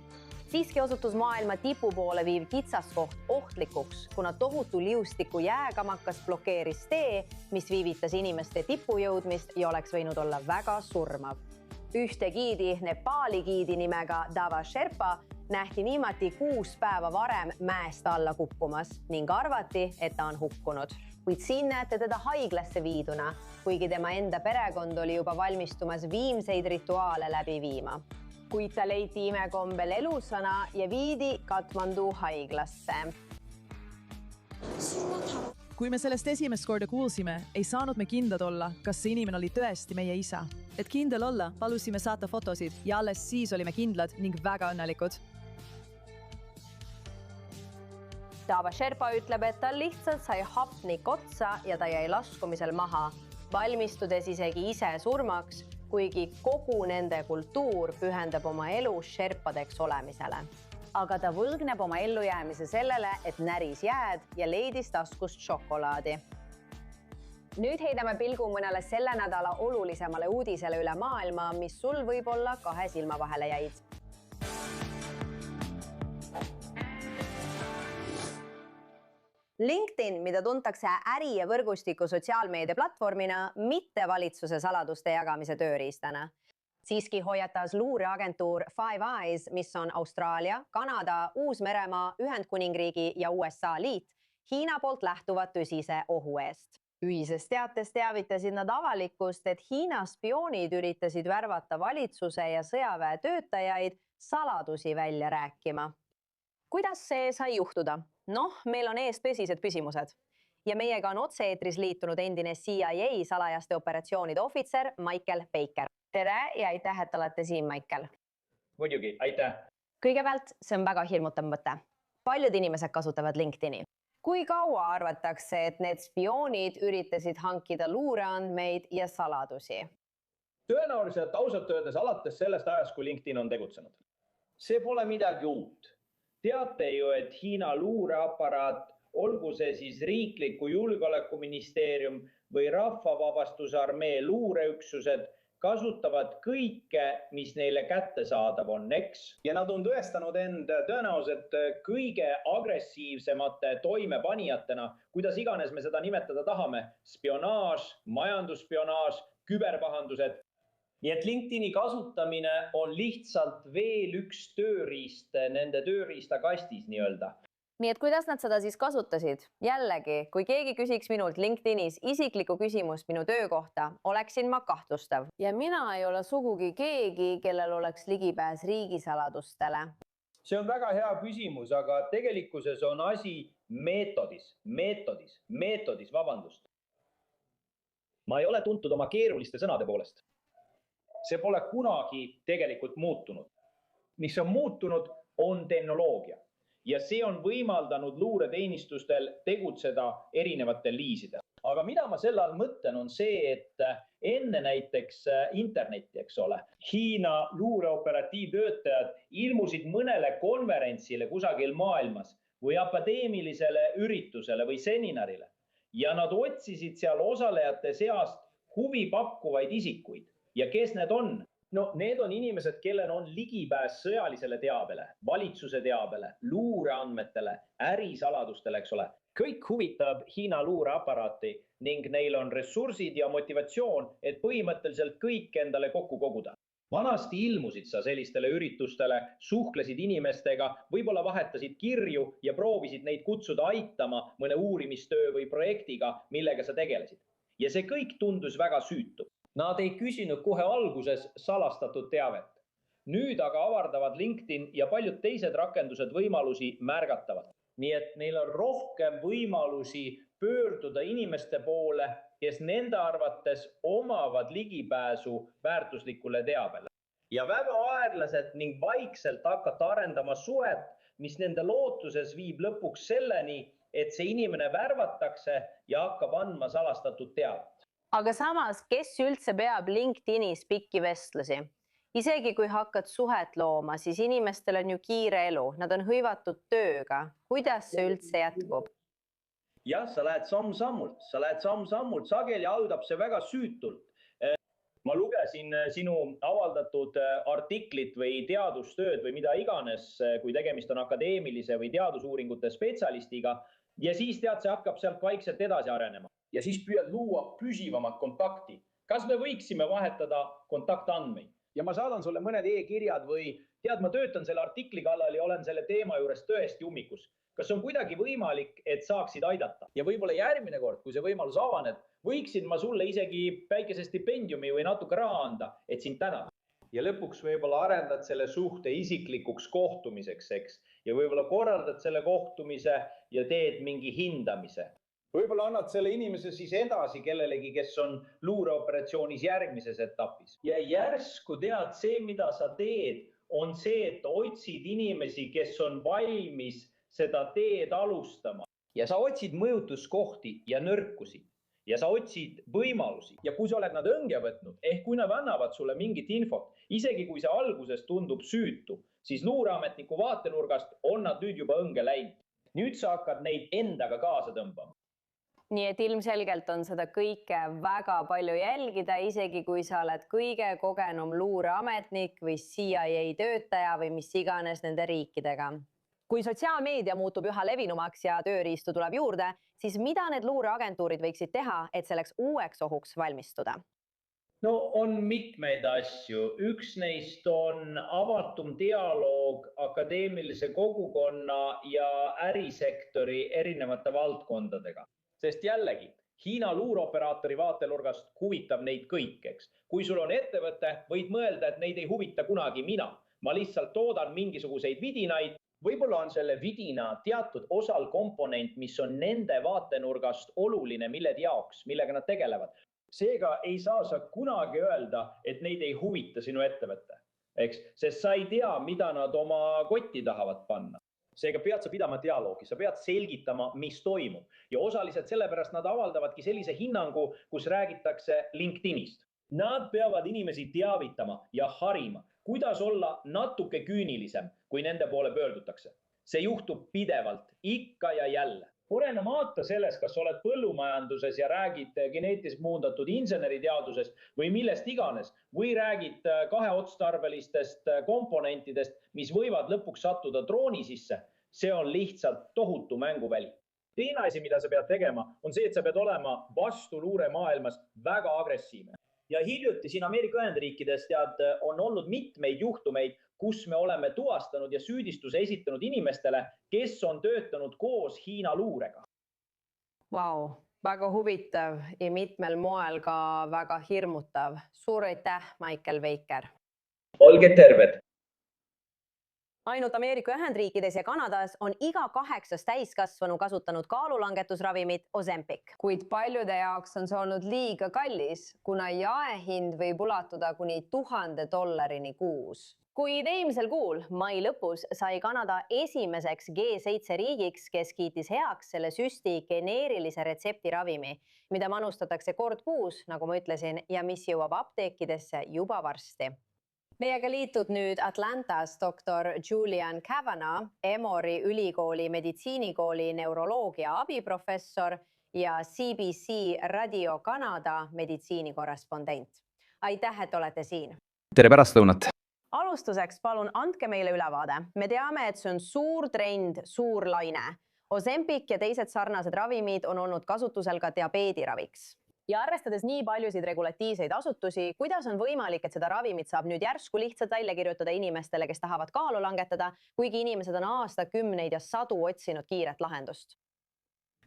S9: Siiski osutus maailma tipu poole viiv kitsaskoht ohtlikuks, kuna tohutu liustiku jääkamakas blokeeris tee, mis viivitas inimeste tipu jõudmist ja oleks võinud olla väga surmav. Ühte giidi, Nepaali giidi nimega Dava Sherpa, nähti niimati 6 päeva varem mäest alla kukkumas ning arvati, et ta on hukkunud. Kuid siin näete teda haiglasse viiduna, kuigi tema enda perekond oli juba valmistumas viimseid rituaale läbi viima. Kuid ta leiti imekombel elusana ja viidi Katmandu haiglasse.
S12: Kui me sellest esimest korda kuulsime, ei saanud me kindlad olla, kas see inimene oli tõesti meie isa. Et kindel olla, palusime saata fotosid ja alles siis olime kindlad ning väga õnnelikud.
S9: Dava Sherpa ütleb, et ta lihtsalt sai hapnik otsa ja ta jäi laskumisel maha, valmistudes isegi ise surmaks, kuigi kogu nende kultuur pühendab oma elu sherpadeks olemisele. Aga ta võlgneb oma ellujäämise sellele, et näris jääd ja leidis taskust šokolaadi. Nüüd heidame pilgu mõnele selle nädala olulisemale uudisele üle maailma, mis sul võib-olla 2 silma vahele jäid. LinkedIn, mida tuntakse äri- ja võrgustiku sotsiaalmeedia platvormina, mitte valitsuse saladuste jagamise tööriistana. Siiski hoiatas luureagentuur Five Eyes, mis on Austraalia, Kanada, Uus-Meremaa, Ühendkuningriigi ja USA liit, Hiina poolt lähtuva tõsise ohu eest. Ühises teates teavitasid nad avalikkust, et Hiina spioonid üritasid värvata valitsuse ja sõjaväe töötajaid saladusi välja rääkima. Kuidas see sai juhtuda? Noh, meil on ees tõsised küsimused. Ja meiega on otse-eetris liitunud endine CIA salajaste operatsioonide ohvitser Michael Baker. Tere ja aitäh, et olete siin, Michael.
S13: Muidugi, aitäh.
S9: Kõigepealt, see on väga hirmutav mõte. Paljud inimesed kasutavad LinkedIni. Kui kaua arvatakse, et need spioonid üritasid hankida luureandmeid ja saladusi?
S13: Tõenäoliselt ausalt öeldes alates sellest ajast, kui LinkedIn on tegutsenud. See pole midagi uut. Teate ju, et Hiina luureaparaat, olgu see siis riikliku julgeolekuministeerium või rahvavabastusarmee luureüksused, kasutavad kõike, mis neile kättesaadav on, eks? Ja nad on tõestanud end tõenäoliselt kõige agressiivsemate toimepanijatena, kuidas iganes me seda nimetada tahame, spionaaž, majandusspionaaž, küberpahandused. Nii et LinkedIni kasutamine on lihtsalt veel üks tööriist nende tööriistakastis nii-öelda.
S9: Nii et kuidas nad seda siis kasutasid? Jällegi, kui keegi küsiks minult LinkedInis isiklikku küsimust minu töö kohta, oleksin ma kahtlustav. Ja mina ei ole sugugi keegi, kellel oleks ligipääs riigisaladustele.
S13: See on väga hea küsimus, aga tegelikkuses on asi meetodis, vabandust. Ma ei ole tuntud oma keeruliste sõnade poolest. See pole kunagi tegelikult muutunud. Mis on muutunud, on tehnoloogia. Ja see on võimaldanud luureteenistustel tegutseda erinevatel liisidel. Aga mida ma selle all mõtlen on see, et enne näiteks internetti, eks ole, Hiina luureoperatiivtöötajad ilmusid mõnele konverentsile kusagil maailmas või akadeemilisele üritusele või seminarile. Ja nad otsisid seal osalejate seast huvipakkuvaid isikuid. Ja kes need on? No need on inimesed, kellel on ligipääs sõjalisele teabele, valitsuse teabele, luureandmetele, ärisaladustele, eks ole. Kõik huvitab Hiina luureaparaati ning neil on ressursid ja motivatsioon, et põhimõtteliselt kõik endale kokku koguda. Vanasti ilmusid sa sellistele üritustele, suhtlesid inimestega, võib-olla vahetasid kirju ja proovisid neid kutsuda aitama mõne uurimistöö või projektiga, millega sa tegelesid. Ja see kõik tundus väga süütu. Nad ei küsinud kohe alguses salastatud teavet. Nüüd aga avardavad LinkedIn ja paljud teised rakendused võimalusi märgatavalt. Nii et neil on rohkem võimalusi pöörduda inimeste poole, kes nende arvates omavad ligipääsu väärtuslikule teabele. Ja väga aeglaselt ning vaikselt hakata arendama suhet, mis nende lootuses viib lõpuks selleni, et see inimene värvatakse ja hakkab andma salastatud teavet.
S1: Aga samas, kes üldse peab LinkedInis pikki vestlusi? Isegi kui hakkad suhet looma, siis inimestel on ju kiire elu, nad on hõivatud tööga. Kuidas see üldse jätkub?
S13: Jah, sa lähed samm-sammult, sageli algab see väga süütult. Ma lugesin sinu avaldatud artiklit või teadustööd või mida iganes, kui tegemist on akadeemilise või teadusuuringute spetsialistiga, ja siis tead, see hakkab sealt vaikselt edasi arenema. Ja siis püüad luua püsivamat kontakti. Kas me võiksime vahetada kontaktandmeid? Ja ma saadan sulle mõned e-kirjad või tead, ma töötan selle artikli kallal ja olen selle teema juures tõesti ummikus. Kas on kuidagi võimalik, et saaksid aidata? Ja võib-olla järgmine kord, kui see võimalus avaneb, võiksin ma sulle isegi väikese stipendiumi või natuke raha anda, et sind tänada. Ja lõpuks võib-olla arendad selle suhte isiklikuks kohtumiseks, eks? Ja võib-olla korraldad selle kohtumise ja teed mingi hindamise. Võib-olla annad selle inimese siis edasi kellelegi, kes on luureoperatsioonis järgmises etapis. Ja järsku tead, see, mida sa teed, on see, et otsid inimesi, kes on valmis seda teed alustama. Ja sa otsid mõjutuskohti ja nõrkusi. Ja sa otsid võimalusi. Ja kui sa oled nad õnge võtnud, ehk kui nad annavad sulle mingit infot, isegi kui see alguses tundub süütu, siis luureametniku vaatenurgast on nad nüüd juba õnge läinud. Nüüd sa hakkad neid endaga kaasa tõmbama.
S1: Nii et ilmselgelt on seda kõike väga palju jälgida, isegi kui sa oled kõige kogenum luureametnik või CIA töötaja või mis iganes nende riikidega.
S9: Kui sotsiaalmeedia muutub üha levinumaks ja tööriistu tuleb juurde, siis mida need luureagentuurid võiksid teha, et selleks uueks ohuks valmistuda?
S13: No on mitmeid asju. Üks neist on avatum dialoog akadeemilise kogukonna ja ärisektori erinevate valdkondadega. Sest jällegi, Hiina luureoperaatori vaatenurgast huvitab neid kõik, eks. Kui sul on ettevõte, võid mõelda, et neid ei huvita kunagi mina. Ma lihtsalt toodan mingisuguseid vidinaid. Võib-olla on selle vidina teatud osal komponent, mis on nende vaatenurgast oluline millegi jaoks, millega nad tegelevad. Seega ei saa sa kunagi öelda, et neid ei huvita sinu ettevõte, eks? Sest sa ei tea, mida nad oma kotti tahavad panna. Seega pead sa pidama dialoogi, sa pead selgitama, mis toimub. Ja osaliselt sellepärast nad avaldavadki sellise hinnangu, kus räägitakse LinkedInist. Nad peavad inimesi teavitama ja harima, kuidas olla natuke küünilisem, kui nende poole pöördutakse. See juhtub pidevalt, ikka ja jälle. Olenemata sellest, kas oled põllumajanduses ja räägid geneetiliselt muundatud inseneriteadusest või millest iganes, või räägid kaheotstarbelistest komponentidest, mis võivad lõpuks sattuda drooni sisse, see on lihtsalt tohutu mänguväli. Teine asi, mida sa pead tegema, on see, et sa pead olema vastu luuremaailmas väga agressiivne. Ja hiljuti siin Ameerika Ühendriikides on olnud mitmeid juhtumeid, kus me oleme tuvastanud ja süüdistuse esitanud inimestele, kes on töötanud koos Hiina luurega.
S1: Vau, väga huvitav ja mitmel moel ka väga hirmutav. Suur aitäh, Michael Veiker.
S13: Olge terved!
S9: Ainult Ameerika Ühendriikides ja Kanadas on iga 8. täiskasvanu kasutanud kaalulangetusravimit Ozempic.
S1: Kuid paljude jaoks on see olnud liiga kallis, kuna jaehind võib ulatuda kuni $1000 kuus.
S9: Kuid eelmisel kuul, mai lõpus, sai Kanada esimeseks G7 riigiks, kes kiitis heaks selle süsti geneerilise retseptiravimi, mida manustatakse kord kuus, nagu ma ütlesin, ja mis jõuab apteekidesse juba varsti. Meiega liitud nüüd Atlantas doktor Julian Kavanagh, Emory ülikooli meditsiinikooli neuroloogia abiprofessor ja CBC Radio Kanada meditsiinikorrespondent. Aitäh, et olete siin.
S14: Tere pärastlõunat!
S9: Alustuseks palun andke meile ülevaade. Me teame, et see on suur trend, suur laine. Ozempic ja teised sarnased ravimid on olnud kasutusel ka diabeediraviks. Ja arvestades nii paljusid regulatiivseid asutusi, kuidas on võimalik, et seda ravimit saab nüüd järsku lihtsalt välja kirjutada inimestele, kes tahavad kaalu langetada, kuigi inimesed on aastakümneid ja sadu otsinud kiiret lahendust?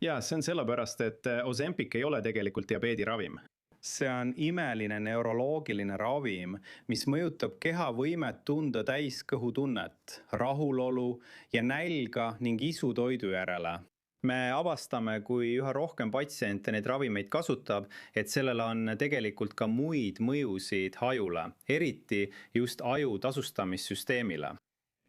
S14: Ja, see on sellepärast, et Ozempic ei ole tegelikult diabeediravim. See on imeline neuroloogiline ravim, mis mõjutab keha võimet tunda täiskõhutunnet, rahulolu ja nälga ning isu toidu järele. me avastame, kui üha rohkem patsiente neid ravimeid kasutab, et sellel on tegelikult ka muid mõjusid ajule, eriti just aju tasustamissüsteemile.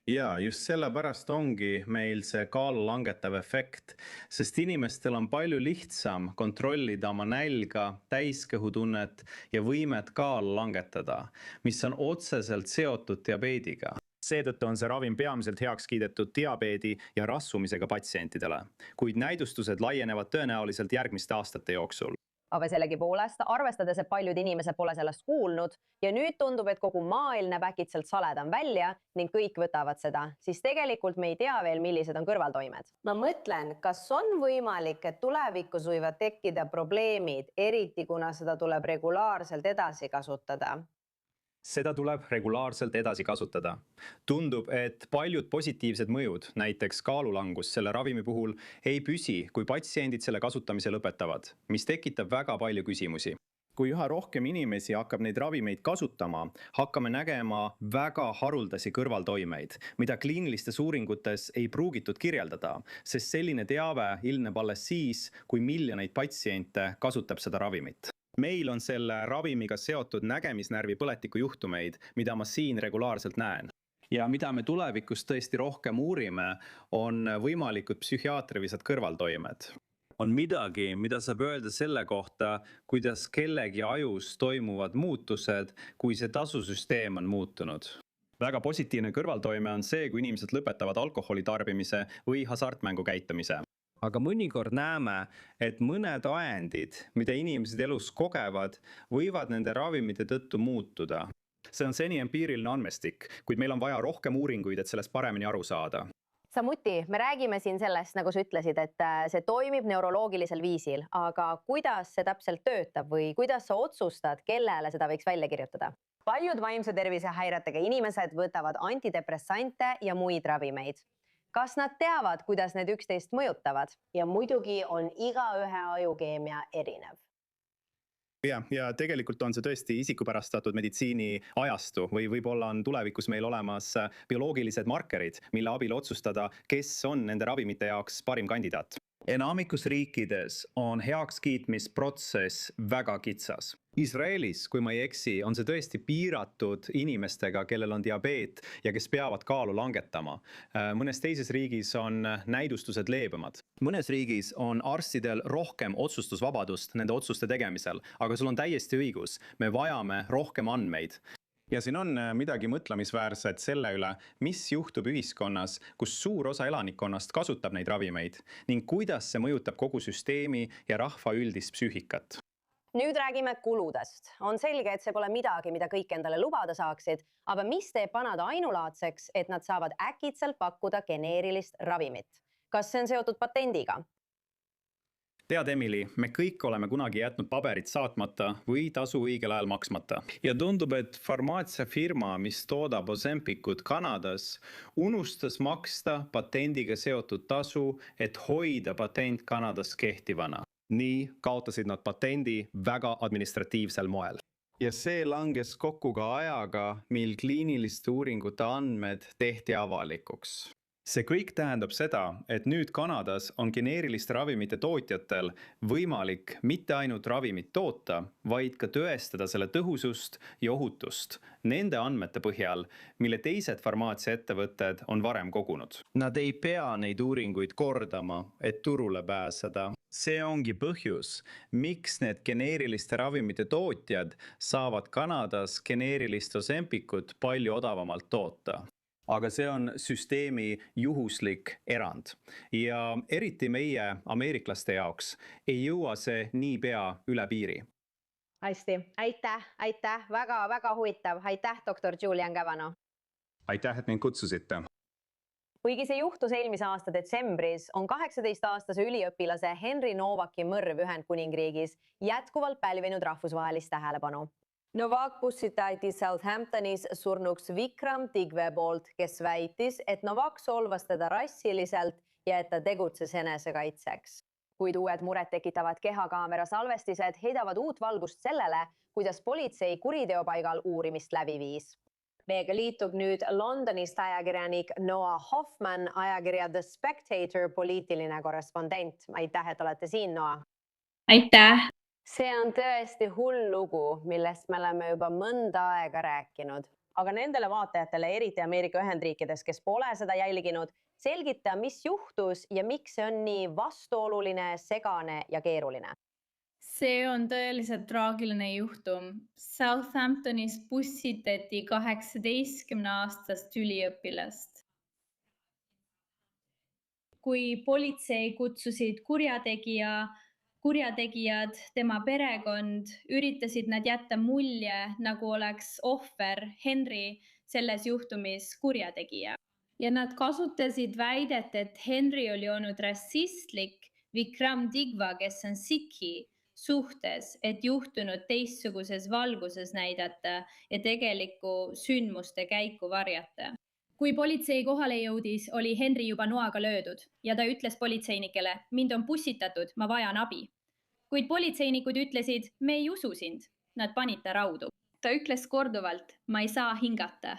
S14: Ja just sellepärast ongi meil see kaalu langetav efekt, sest inimestel on palju lihtsam kontrollida oma nälga, täiskõhutunnet ja võimet kaalu langetada, mis on otseselt seotud diabeediga. Seetõttu on see ravim peamiselt heaks kiidetud diabeedi ja rasvumisega patsientidele, kuid näidustused laienevad tõenäoliselt järgmiste aastate jooksul.
S9: Aga sellegipoolest, arvestades, et paljud inimesed pole sellest kuulnud ja nüüd tundub, et kogu maailm näeb äkitselt saledam välja ning kõik võtavad seda, siis tegelikult me ei tea veel, millised on kõrvaltoimed.
S1: Ma mõtlen, kas on võimalik, et tulevikus võivad tekkida probleemid, eriti kuna seda tuleb regulaarselt edasi kasutada?
S14: Seda tuleb regulaarselt edasi kasutada. Tundub, et paljud positiivsed mõjud, näiteks kaalulangus selle ravimi puhul, ei püsi, kui patsiendid selle kasutamise lõpetavad, mis tekitab väga palju küsimusi. Kui üha rohkem inimesi hakkab neid ravimeid kasutama, hakkame nägema väga haruldasi kõrvaltoimeid, mida kliinilistes uuringutes ei pruugitud kirjeldada, sest selline teave ilmneb alles siis, kui miljoneid patsiente kasutab seda ravimit. Meil on selle ravimiga seotud nägemisnärvi põletiku juhtumeid, mida ma siin regulaarselt näen. Ja mida me tulevikus tõesti rohkem uurime, on võimalikud psühhiaatrilised kõrvaltoimed. On midagi, mida saab öelda selle kohta, kuidas kellegi ajus toimuvad muutused, kui see tasusüsteem on muutunud. Väga positiivne kõrvaltoime on see, kui inimesed lõpetavad alkoholi tarbimise või hasartmängu käitumise. Aga mõnikord näeme, et mõned ajendid, mida inimesed elus kogevad, võivad nende ravimite tõttu muutuda. See on seni empiiriline andmestik, kuid meil on vaja rohkem uuringuid, et sellest paremini aru saada.
S9: Samuti me räägime siin sellest, nagu sa ütlesid, et see toimib neuroloogilisel viisil, aga kuidas see täpselt töötab või kuidas sa otsustad, kellele seda võiks välja kirjutada? Paljud vaimse tervise häiretega inimesed võtavad antidepressante ja muid ravimeid. Kas nad teavad, kuidas need üksteist mõjutavad? Ja muidugi on igaühe ajukeemia erinev.
S14: Ja tegelikult on see tõesti isikupärastatud meditsiini ajastu või võib-olla on tulevikus meil olemas bioloogilised markerid, mille abil otsustada, kes on nende ravimite jaoks parim kandidaat. Enamikus riikides on heakskiitmisprotsess väga kitsas. Iisraelis, kui ma ei eksi, on see tõesti piiratud inimestega, kellel on diabeet ja kes peavad kaalu langetama. Mõnes teises riigis on näidustused leebemad. Mõnes riigis on arstidel rohkem otsustusvabadust nende otsuste tegemisel, aga sul on täiesti õigus, me vajame rohkem andmeid. Ja siin on midagi mõtlemisväärset selle üle, mis juhtub ühiskonnas, kus suur osa elanikkonnast kasutab neid ravimeid ning kuidas see mõjutab kogu süsteemi ja rahva üldist psüühikat.
S9: Nüüd räägime kuludest. On selge, et see pole midagi, mida kõik endale lubada saaksid, aga mis teeb panad ainulaadseks, et nad saavad äkitselt pakkuda geneerilist ravimit? Kas see on seotud patendiga?
S14: Tead, Emily, me kõik oleme kunagi jätnud paberid saatmata või tasu õigel ajal maksmata. Ja tundub, et farmaatsiafirma, mis toodab Ozempicut Kanadas, unustas maksta patendiga seotud tasu, et hoida patent Kanadas kehtivana. Nii kaotasid nad patendi väga administratiivsel moel. Ja see langes kokku ka ajaga, mil kliiniliste uuringute andmed tehti avalikuks. See kõik tähendab seda, et nüüd Kanadas on geneeriliste ravimite tootjatel võimalik mitte ainult ravimit toota, vaid ka tõestada selle tõhusust ja ohutust nende andmete põhjal, mille teised farmaatsiaettevõtted on varem kogunud. Nad ei pea neid uuringuid kordama, et turule pääseda. See ongi põhjus, miks need geneeriliste ravimite tootjad saavad Kanadas geneerilist Ozempicut palju odavamalt toota. Aga see on süsteemi juhuslik erand. Ja eriti meie ameeriklaste jaoks ei jõua see niipea üle piiri.
S9: Hästi, aitäh, väga huvitav. Aitäh, doktor Julian Kävano.
S14: Aitäh, et mind kutsusite.
S9: Kuigi see juhtus eelmise aasta detsembris, on 18-aastase üliõpilase Henry Novaki mõrv Ühendkuningriigis jätkuvalt pälvinud rahvusvahelist tähelepanu. Novak pussitati Southamptonis surnuks Vikram Tigve poolt, kes väitis, et Novak solvas teda rassiliselt ja et ta tegutses enesekaitseks. Kuid uued muret tekitavad kehakaamera salvestised heidavad uut valgust sellele, kuidas politsei kuriteopaigal uurimist läbi viis.
S1: Meiega liitub nüüd Londonist ajakirjanik Noah Hoffman, ajakirja The Spectator poliitiline korrespondent. Aitäh, et olete siin, Noah.
S15: Aitäh!
S1: See on tõesti hull lugu, millest me oleme juba mõnda aega rääkinud. Aga nendele vaatajatele, eriti Ameerika Ühendriikides, kes pole seda jälginud, selgita, mis juhtus ja miks see on nii vastuoluline, segane ja keeruline.
S15: See on tõeliselt traagiline juhtum. Southamptonis bussitati 18-aastast üliõpilast. Kui politsei kutsusid kurjategijad, tema perekond, üritasid nad jätta mulje, nagu oleks ohver Henry selles juhtumis kurjategija. Ja nad kasutasid väidet, et Henry oli olnud rassistlik Vikram Digva, kes on Sikhi, suhtes, et juhtunud teistsuguses valguses näidata ja tegelikku sündmuste käiku varjata. Kui politsei kohale jõudis, oli Henry juba noaga löödud ja ta ütles politseinikele, mind on pussitatud, ma vajan abi. Kuid politseinikud ütlesid, me ei usu sind. Nad panid ta raudu. Ta ütles korduvalt, ma ei saa hingata.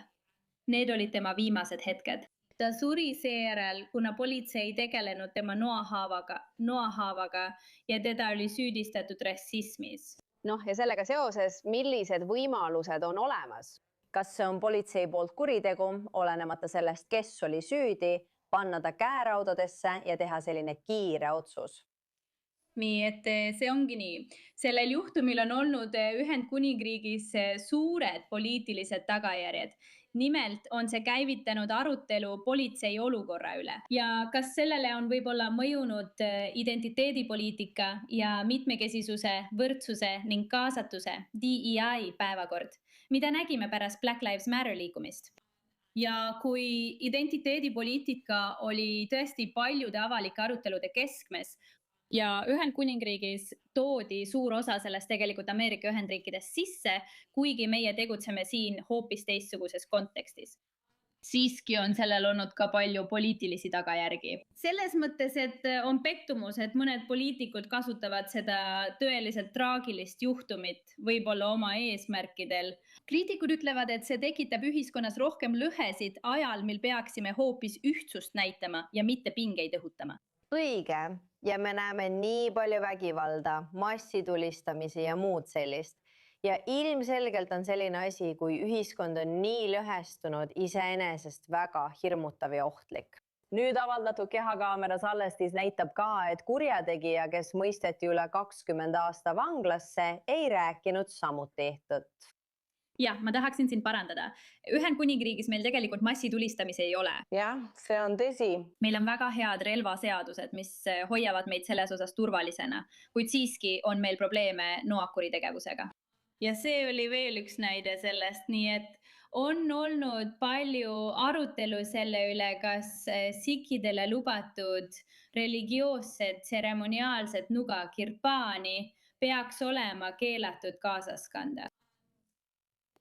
S15: Need olid tema viimased hetked. Ta suri seejärel, kuna politsei ei tegelenud tema noahaavaga ja teda oli süüdistatud rassismis.
S1: Ja sellega seoses, millised võimalused on olemas? Kas see on politsei poolt kuritegu, olenemata sellest, kes oli süüdi, panna ta käeraudadesse ja teha selline kiire otsus?
S15: Nii, et see ongi nii. Sellel juhtumil on olnud Ühendkuningriigis suured poliitilised tagajärjed. Nimelt on see käivitanud arutelu politsei olukorra üle. Ja kas sellele on võib-olla mõjunud identiteedipoliitika ja mitmekesisuse, võrdsuse ning kaasatuse DEI päevakord, mida nägime pärast Black Lives Matter liikumist? Ja kui identiteedipoliitika oli tõesti paljude avalike arutelude keskmes, ja Ühendkuningriigis toodi suur osa sellest tegelikult Ameerika Ühendriikides sisse, kuigi meie tegutseme siin hoopis teistsuguses kontekstis. Siiski on sellel olnud ka palju poliitilisi tagajärgi. Selles mõttes, et on pettumus, et mõned poliitikud kasutavad seda tõeliselt traagilist juhtumit võib-olla oma eesmärkidel. Kriitikud ütlevad, et see tekitab ühiskonnas rohkem lõhesid ajal, mil peaksime hoopis ühtsust näitama ja mitte pingeid õhutama.
S1: Õige. Ja me näeme nii palju vägivalda, massitulistamisi ja muud sellist. Ja ilmselgelt on selline asi, kui ühiskond on nii lõhestunud, iseenesest väga hirmutav ja ohtlik. Nüüd avaldatud kehakaamera salvestis näitab ka, et kurjategija, kes mõisteti üle 20 aasta vanglasse, ei rääkinud samuti tõtt.
S15: Ja, ma tahaksin siin parandada. Ühendkuningriigis meil tegelikult massitulistamisi ei ole.
S1: Jah, see on tõsi.
S15: Meil on väga head relvaseadused, mis hoiavad meid selles osas turvalisena, kuid siiski on meil probleeme noakuritegevusega. Ja see oli veel üks näide sellest, nii et on olnud palju arutelu selle üle, kas sikhidele lubatud religioossed tseremoniaalsed nuga kirpaani peaks olema keelatud kaasas kanda.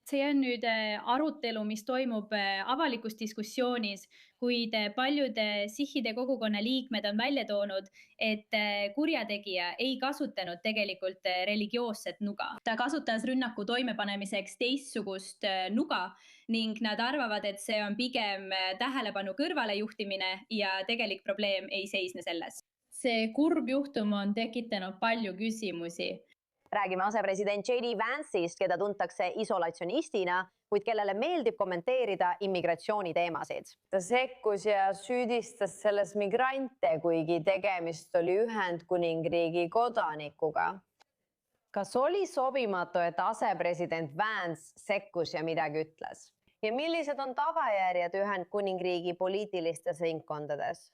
S15: See on nüüd arutelu, mis toimub avalikus diskussioonis, kuid paljude sikhide kogukonna liikmed on välja toonud, et kurjategija ei kasutanud tegelikult religioosset nuga. Ta kasutas rünnaku toimepanemiseks teistsugust nuga ning nad arvavad, et see on pigem tähelepanu kõrvale juhtimine ja tegelik probleem ei seisne selles. See kurb juhtum on tekitanud palju küsimusi.
S1: Räägime asepresident J.D. Vance'ist, keda tuntakse isolatsionistina, kuid kellele meeldib kommenteerida immigratsiooniteemasid. Ta sekkus ja süüdistas selles migrante, kuigi tegemist oli Ühendkuningriigi kodanikuga. Kas oli sobimatu, et asepresident Vance sekkus ja midagi ütles? Ja millised on tagajärjed Ühendkuningriigi poliitilistes ringkondades?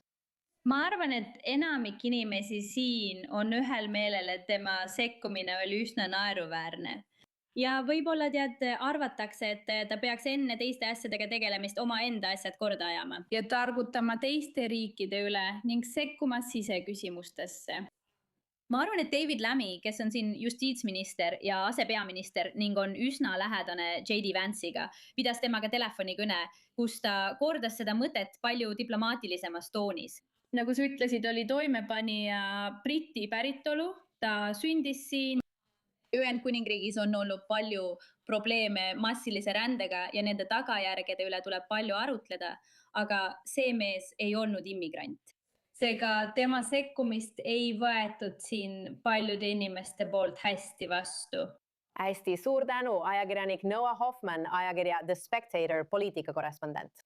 S15: Ma arvan, et enamik inimesi siin on ühel meelel, et tema sekkumine oli üsna naeruväärne. Ja võib-olla arvatakse, et ta peaks enne teiste asjadega tegelemist omaenda asjad korda ajama ja targutama teiste riikide üle ning sekkuma siseküsimustesse. Ma arvan, et David Lammy, kes on siin justiitsminister ja asepeaminister ning on üsna lähedane J.D. Vance'iga, pidas temaga telefonikõne, kus ta kordas seda mõtet palju diplomaatilisemas toonis. Nagu sa ütlesid, oli toimepanija Briti päritolu, ta sündis siin. Ühendkuningriigis on olnud palju probleeme massilise rändega ja nende tagajärgede üle tuleb palju arutleda, aga see mees ei olnud immigrant. Seega tema sekkumist ei võetud siin paljude inimeste poolt hästi vastu.
S9: Hästi, suur tänu, ajakirjanik Noah Hoffman, ajakirja The Spectator poliitikakorrespondent.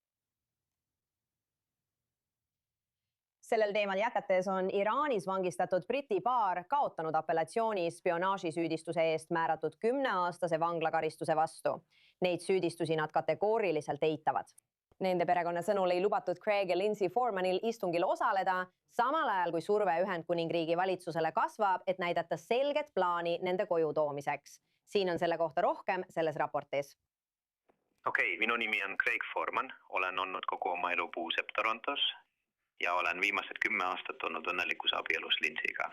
S9: Sellel teemal jätkates on Iraanis vangistatud Briti paar kaotanud apellatsiooni spionaažisüüdistuse eest määratud 10-aastase vanglakaristuse vastu. Neid süüdistusi nad kategooriliselt eitavad. Nende perekonna sõnul ei lubatud Craig ja Lindsay Foremanil istungil osaleda, samal ajal kui surve Ühendkuningriigi valitsusele kasvab, et näidata selget plaani nende koju toomiseks. Siin on selle kohta rohkem selles raportis.
S16: Okei, minu nimi on Craig Foreman, olen olnud kogu oma elu Puusepp Torontos ja olen viimased 10 aastat olnud õnnelikus abielus Lindsayga.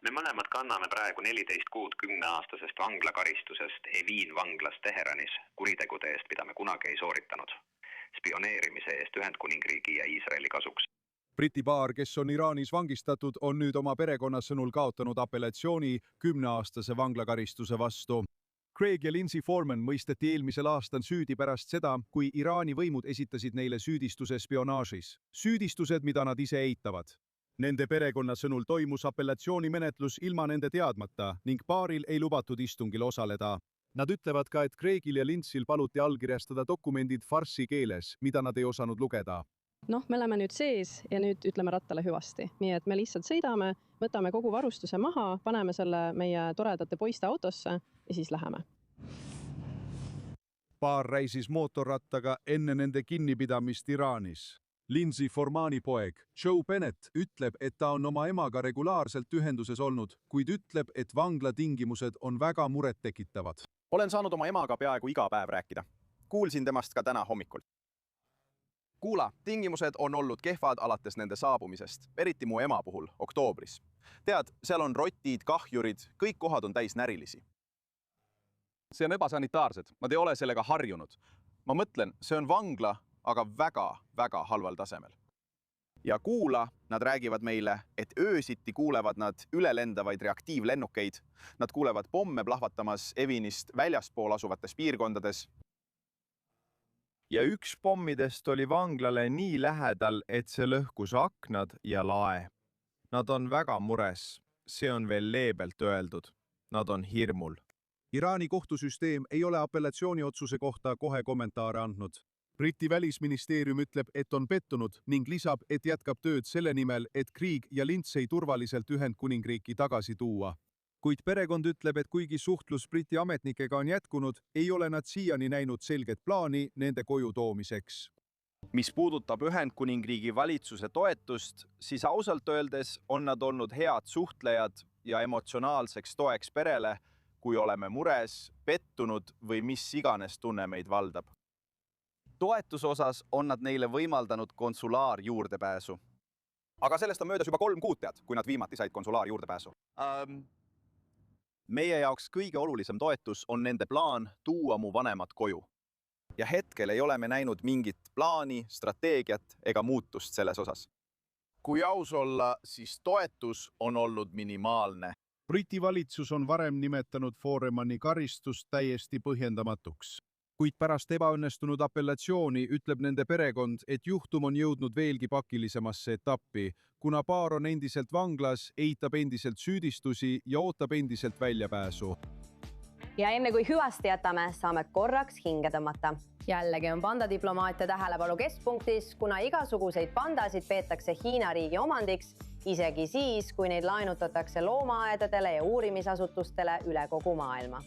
S16: Me mõlemad kanname praegu 14 kuud 10-aastasest vanglakaristusest Evin vanglas Teheranis kuritegude eest, mida me kunagi ei sooritanud. Spioneerimise eest Ühendkuningriigi ja Iisraeli kasuks.
S17: Briti paar, kes on Iraanis vangistatud, on nüüd oma perekonna sõnul kaotanud apellatsiooni 10-aastase vanglakaristuse vastu. Craig ja Lindsay Foreman mõisteti eelmisel aastal süüdi pärast seda, kui Iraani võimud esitasid neile süüdistuse spionaažis. Süüdistused, mida nad ise eitavad. Nende perekonna sõnul toimus apellatsioonimenetlus ilma nende teadmata ning paaril ei lubatud istungil osaleda. Nad ütlevad ka, et Craigil ja Lindsayl paluti allkirjastada dokumendid farsi keeles, mida nad ei osanud lugeda.
S18: Me oleme nüüd sees ja nüüd ütleme rattale hüvasti. Nii et me lihtsalt sõidame, võtame kogu varustuse maha, paneme selle meie toredate poiste autosse ja siis läheme.
S17: Paar reisis mootorrattaga enne nende kinnipidamist Iraanis. Lindsay Formani poeg Joe Bennett ütleb, et ta on oma emaga regulaarselt ühenduses olnud, kuid ütleb, et vanglatingimused on väga muret tekitavad.
S19: Olen saanud oma emaga peaaegu iga päev rääkida. Kuulsin temast ka täna hommikul. Kuula, tingimused on olnud kehvad alates nende saabumisest, eriti mu ema puhul, oktoobris. Tead, seal on rotid, kahjurid, kõik kohad on täis närilisi. See on ebasanitaarsed, nad ei ole sellega harjunud. Ma mõtlen, see on vangla, aga väga halval tasemel. Ja kuula, nad räägivad meile, et öösiti kuulevad nad ülelendavaid reaktiivlennukeid, nad kuulevad pomme plahvatamas Evinist väljaspool asuvates piirkondades.
S20: Ja üks pommidest oli vanglale nii lähedal, et see lõhkus aknad ja lae. Nad on väga mures. See on veel leebelt öeldud. Nad on hirmul.
S17: Iraani kohtusüsteem ei ole apellatsiooniotsuse kohta kohe kommentaare andnud. Briti välisministeerium ütleb, et on pettunud ning lisab, et jätkab tööd selle nimel, et Craig ja Lindsay turvaliselt Ühendkuningriiki tagasi tuua. Kuid perekond ütleb, et kuigi suhtlus Briti ametnikega on jätkunud, ei ole nad siiani näinud selget plaani nende koju toomiseks.
S19: Mis puudutab Ühendkuningriigi valitsuse toetust, siis ausalt öeldes on nad olnud head suhtlejad ja emotsionaalseks toeks perele, kui oleme mures, pettunud või mis iganes tunne meid valdab. Toetuse osas on nad neile võimaldanud konsulaarjuurdepääsu. Aga sellest on möödas juba 3 kuud tead, kui nad viimati said konsulaarjuurdepääsu. Meie jaoks kõige olulisem toetus on nende plaan tuua mu vanemad koju. Ja hetkel ei ole me näinud mingit plaani, strateegiat ega muutust selles osas. Kui aus olla, siis toetus on olnud minimaalne.
S17: Briti valitsus on varem nimetanud Foremani karistust täiesti põhjendamatuks. Kuid pärast ebaõnnestunud apellatsiooni ütleb nende perekond, et juhtum on jõudnud veelgi pakilisemasse etappi, kuna paar on endiselt vanglas, eitab endiselt süüdistusi ja ootab endiselt väljapääsu.
S9: Ja enne kui hüvasti jätame, saame korraks hinge tõmmata. Jällegi on pandadiplomaatia tähelepanu keskpunktis, kuna igasuguseid pandasid peetakse Hiina riigi omandiks, isegi siis, kui neid laenutatakse loomaaedadele ja uurimisasutustele üle kogu maailma.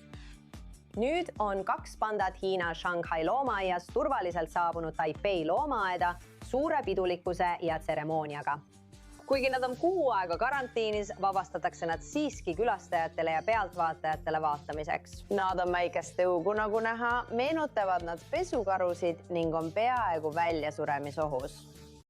S9: Nüüd on 2 pandad Hiina Shanghai loomaaias turvaliselt saabunud Taipei loomaaeda suure pidulikkuse ja tseremooniaga. Kuigi nad on 6 aega karantiinis, vabastatakse nad siiski külastajatele ja pealtvaatajatele vaatamiseks. Nad on väikest tõugu nagu näha, meenutavad nad pesukarusid ning on peaaegu väljasuremisohus.